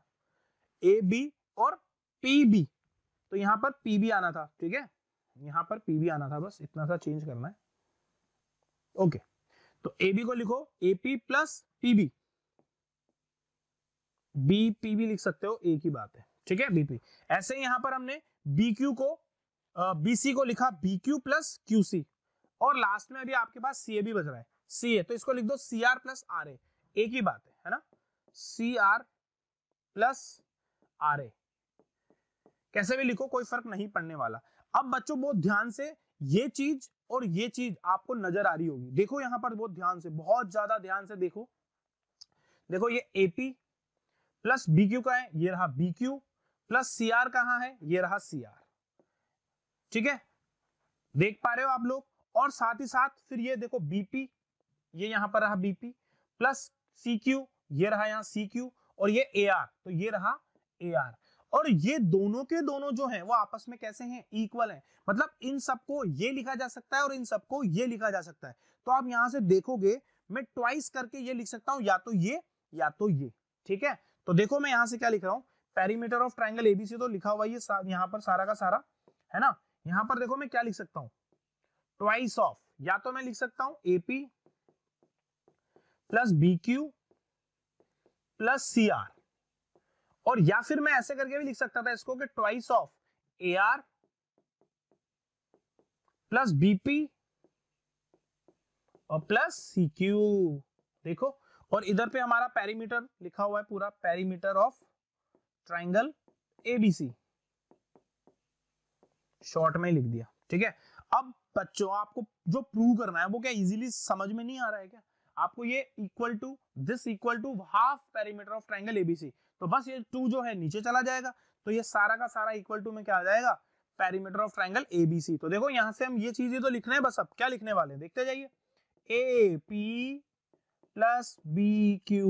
AB और PB, तो यहां पर PB आना था, ठीक है, यहां पर PB आना था, बस इतना सा चेंज करना है। ओके, तो AB को लिखो AP प्लस PB, BPB लिख सकते हो, एक ही बात है, ठीक है, BP। ऐसे ही यहां पर हमने BQ को BC को लिखा BQ प्लस QC, और लास्ट में अभी आपके पास CA भी बच रहा है, CA, तो इसको लिख दो CR प्लस RA, एक ही बात है ना, CR प्लस RA, कैसे भी लिखो कोई फर्क नहीं पड़ने वाला। अब बच्चों बहुत ध्यान से ये चीज और ये चीज आपको नजर आ रही होगी, देखो यहां पर बहुत ध्यान से, बहुत ज्यादा ध्यान से देखो, देखो ये AP प्लस BQ का है, ये रहा BQ, प्लस CR कहां है, ये रहा CR, ठीक है, देख पा रहे हो आप लोग। और साथ ही साथ फिर ये देखो BP, ये यहां पर रहा BP प्लस CQ, ये रहा यहां CQ, और ये AR, तो ये रहा AR, और ये दोनों के दोनों जो हैं वो आपस में कैसे हैं, इक्वल हैं, मतलब इन सबको ये लिखा जा सकता है और इन सबको ये लिखा जा सकता है। तो आप यहां से देखोगे मैं ट्वाइस करके ये लिख सकता हूं, या तो ये या तो ये, ठीक है। तो देखो मैं यहां से क्या लिख रहा हूं, पेरीमीटर ऑफ ट्राइंगल ABC तो लिखा हुआ ये यहां पर सारा का सारा, है ना। यहां पर देखो मैं क्या लिख सकता हूं, ट्वाइस ऑफ, या तो मैं लिख सकता हूं AP plus BQ plus CR, और या फिर मैं ऐसे करके भी लिख सकता था इसको कि twice of AR plus BP और प्लस CQ, देखो, और इधर पे हमारा पेरीमीटर लिखा हुआ है पूरा, perimeter of triangle ABC, short में लिख दिया, ठीक है। अब बच्चों आपको जो प्रूव करना है वो क्या इजीली समझ में नहीं आ रहा है क्या, आपको ये equal to this equal to half perimeter of triangle ABC, तो बस ये 2 जो है नीचे चला जाएगा, तो ये सारा का सारा इक्वल टू में क्या आ जाएगा, पेरीमीटर ऑफ ट्राइंगल ABC। तो देखो यहां से हम ये चीजें तो लिखना है, बस अब क्या लिखने वाले हैं देखते जाइए, AP plus BQ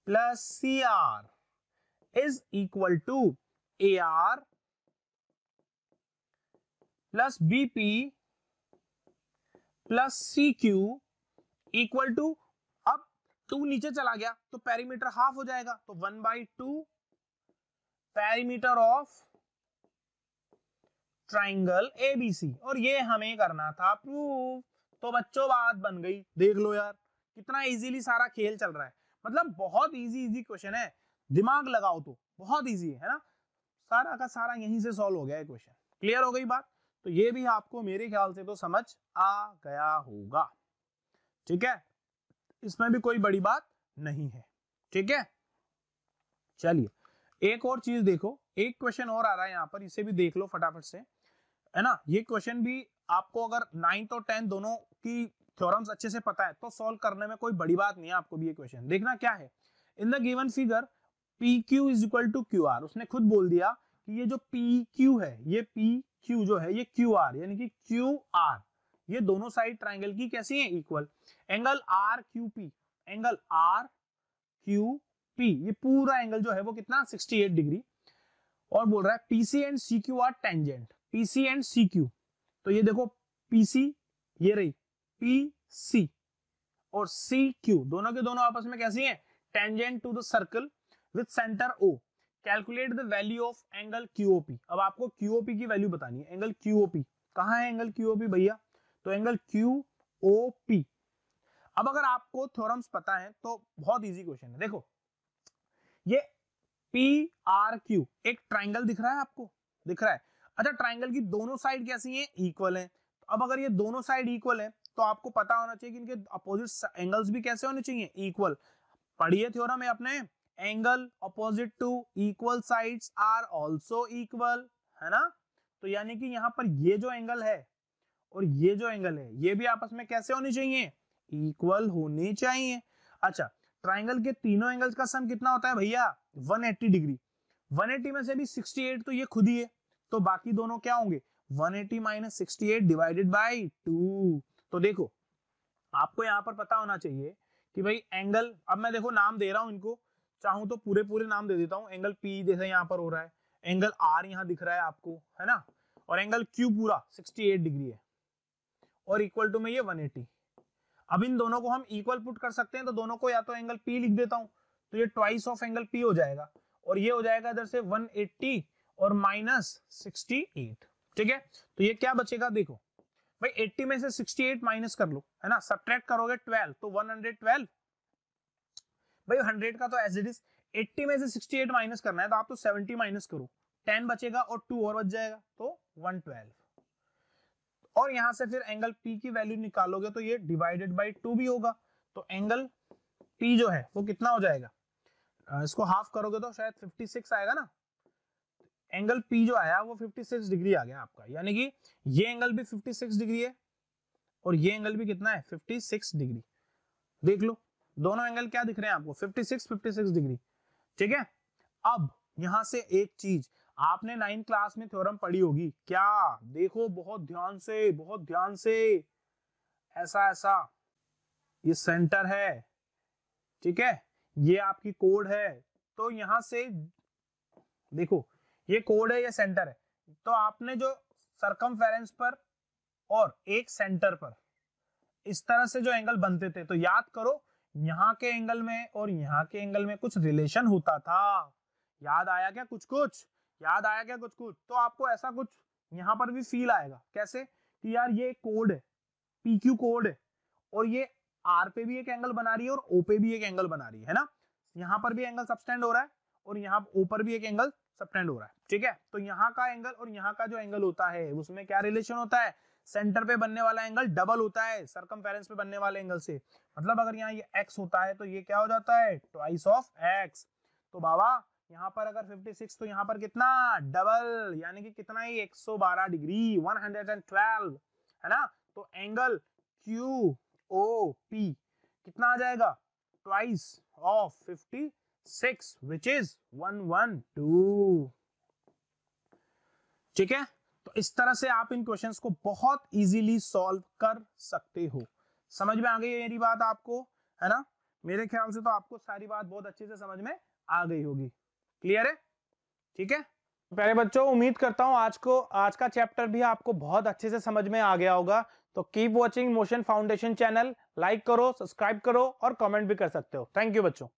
plus CR is equal to AR plus BP plus CQ equal to, अब 2 नीचे चला गया तो पेरीमीटर हाफ हो जाएगा, तो 1/2 पेरीमीटर ऑफ ट्राइंगल ABC, और ये हमें करना था प्रूव। तो बच्चों बात बन गई, देख लो यार कितना इजीली सारा खेल चल रहा है, मतलब बहुत इजी क्वेश्चन है, दिमाग लगाओ तो बहुत इजी है ना, सारा का सारा यहीं से सॉल्व हो गया है क्वेश्चन। क्लियर हो गई बात, तो ये भी आपको मेरे ख्याल से तो समझ आ गया होगा, ठीक है, इसमें भी कोई बड़ी बात नहीं है, ठीक है। चलिए एक और चीज देखो, एक क्वेश्चन और आ रहा है यहाँ पर, इसे भी देख लो फटाफट से, है ना। ये क्वेश्चन भी आपको अगर 9th और 10th दोनों की थ्योरम्स अच्छे से पता है तो सॉल्व करने में कोई बड़ी बात नहीं है, आपको भी ये क्वेश्चन देखना क्या है। In the given figure PQ is equal to QR, उसने खुद बोल दिया कि ये जो PQ है, ये PQ जो है ये QR यानी कि QR, ये दोनों साइड ट्राइंगल की कैसी है, equal. Angle RQP, angle RQP, ये पूरा एंगल जो है वो कितना 68 डिग्री, और बोल रहा है PC and CQ are tangent, PC and CQ, तो ये देखो पीसी ये रही पीसी और सीक्यू दोनों के दोनों आपस में कैसी हैं, tangent to the circle with centre O, calculate the value of angle QOP. अब आपको क्यूओपी की वैल्यू बतानी है, एंगल क्यूओपी कहां है, एंगल क्यूओपी भैया, तो एंगल क्यूओपी। अब अगर आपको थ्योरम्स पता है तो बहुत इजी क्वेश्चन है, देखो ये पी आर क्यू एक ट्राइंगल दिख रहा है, आपको दिख रहा है, अच्छा ट्राइंगल की दोनों साइड कैसी हैं, इक्वल है। तो अब अगर ये दोनों साइड इक्वल है तो आपको पता होना चाहिए कि इनके अपोजिट एंगल्स भी कैसे होने चाहिए, इक्वल। पढ़िए थ्योरम है अपने, angle opposite to equal sides are also equal, है ना। तो यानी कि यहाँ पर ये जो एंगल है और ये जो एंगल है ये भी आपस में कैसे होने चाहिए, इक्वल होने चाहिए। अच्छा ट्राइंगल के तीनों एंगल्स का सम कितना होता है भैया, 180 डिग्री। 180 में से भी 68 तो ये खुद ही है, तो बाकी दोनों क्या होंगे, 180 माइनस 68 डिवाइडेड बाय 2। तो देखो आपको यहाँ पर पता होना चाहिए कि भाई एंगल, अब मैं देखो नाम दे रहा हूं इनको, चाहूं तो पूरे पूरे नाम दे देता हूं, एंगल पी जैसे यहाँ पर हो रहा है, एंगल आर यहाँ दिख रहा है आपको, है ना, और एंगल क्यू पूरा 68 डिग्री है और इक्वल टू में ये 180। अब इन दोनों को हम इक्वल पुट कर सकते हैं, तो दोनों को या तो एंगल पी लिख देता हूं, तो ये ट्वाइस ऑफ एंगल पी हो जाएगा, और ये हो जाएगा इधर से 180 और माइनस 68, ठीक है। तो ये क्या बचेगा, देखो भाई 80 में से 68 माइनस कर लो, है ना, सब्ट्रैक्ट करोगे 12 तो 112, भाई 100 का तो एज इट इज, 80 में से 68 माइनस करना है तो आप तो 70 माइनस करो, 10 बचेगा और 2 और बच जाएगा तो 112, और यहां से फिर एंगल P की वैल्यू निकालोगे तो ये डिवाइडेड बाय 2 भी होगा, तो एंगल P जो है वो कितना हो जाएगा, इसको हाफ करोगे तो शायद 56 आएगा ना, एंगल P जो आया वो 56 डिग्री आ गया आपका, यानी कि ये एंगल भी 56 डिग्री है और ये एंगल भी कितना है 56 डिग्री। देख लो दोनों एंगल क्या दिख रहे हैं आपको, 56 डिग्री, ठीक है। अब यहां से एक चीज आपने 9th क्लास में थ्योरम पढ़ी होगी क्या, देखो बहुत ध्यान से, बहुत ध्यान से, ऐसा ऐसा ये सेंटर है, ठीक है, ये आपकी कोड है, तो यहां से देखो ये कोड है, ये सेंटर है, तो आपने जो सरकमफेरेंस पर और एक सेंटर पर इस तरह से जो एंगल बनते थे, तो याद करो यहाँ के एंगल में और यहाँ के एंगल में कुछ रिलेशन होता था, याद आया क्या कुछ कुछ, याद आया क्या कुछ कुछ, तो आपको ऐसा कुछ यहाँ पर भी फील आएगा, कैसे कि यार ये कोड है, PQ कोड है, और ये R पे भी एक एंगल बना रही है और O पे भी एक एंगल बना रही है ना, यहाँ पर भी एंगल सबटेंड हो रहा है और यहाँ O पर भी एक एंगल सबटेंड हो रहा है, ठीक है। तो यहाँ का एंगल और यहाँ का जो एंगल होता है उसमें क्या रिलेशन होता है, सेंटर पे बनने वाला एंगल डबल होता है सरकमफेरेंस पे बनने वाले एंगल से, मतलब अगर यहाँ ये x होता है तो ये क्या हो जाता है ट्वाइस ऑफ x, तो बाबा यहाँ पर अगर 56 तो यहाँ पर कितना डबल, यानी कि कितना ही 112 डिग्री 112, है ना। तो एंगल QOP कितना आ जाएगा, ट्वाइस ऑफ 56 विच इज 112, ठीक है। तो इस तरह से आप इन क्वेश्चंस को बहुत इजीली सॉल्व कर सकते हो। समझ में आ गई है मेरी बात आपको, है ना, मेरे ख्याल से तो आपको सारी बात बहुत अच्छे से समझ में आ गई होगी, क्लियर है, ठीक है। प्यारे बच्चों उम्मीद करता हूं आज का चैप्टर भी आपको बहुत अच्छे से समझ में आ गया होगा, तो keep watching motion foundation channel, like करो, सब्सक्राइब करो और कमेंट भी कर सकते हो। थैंक यू बच्चों।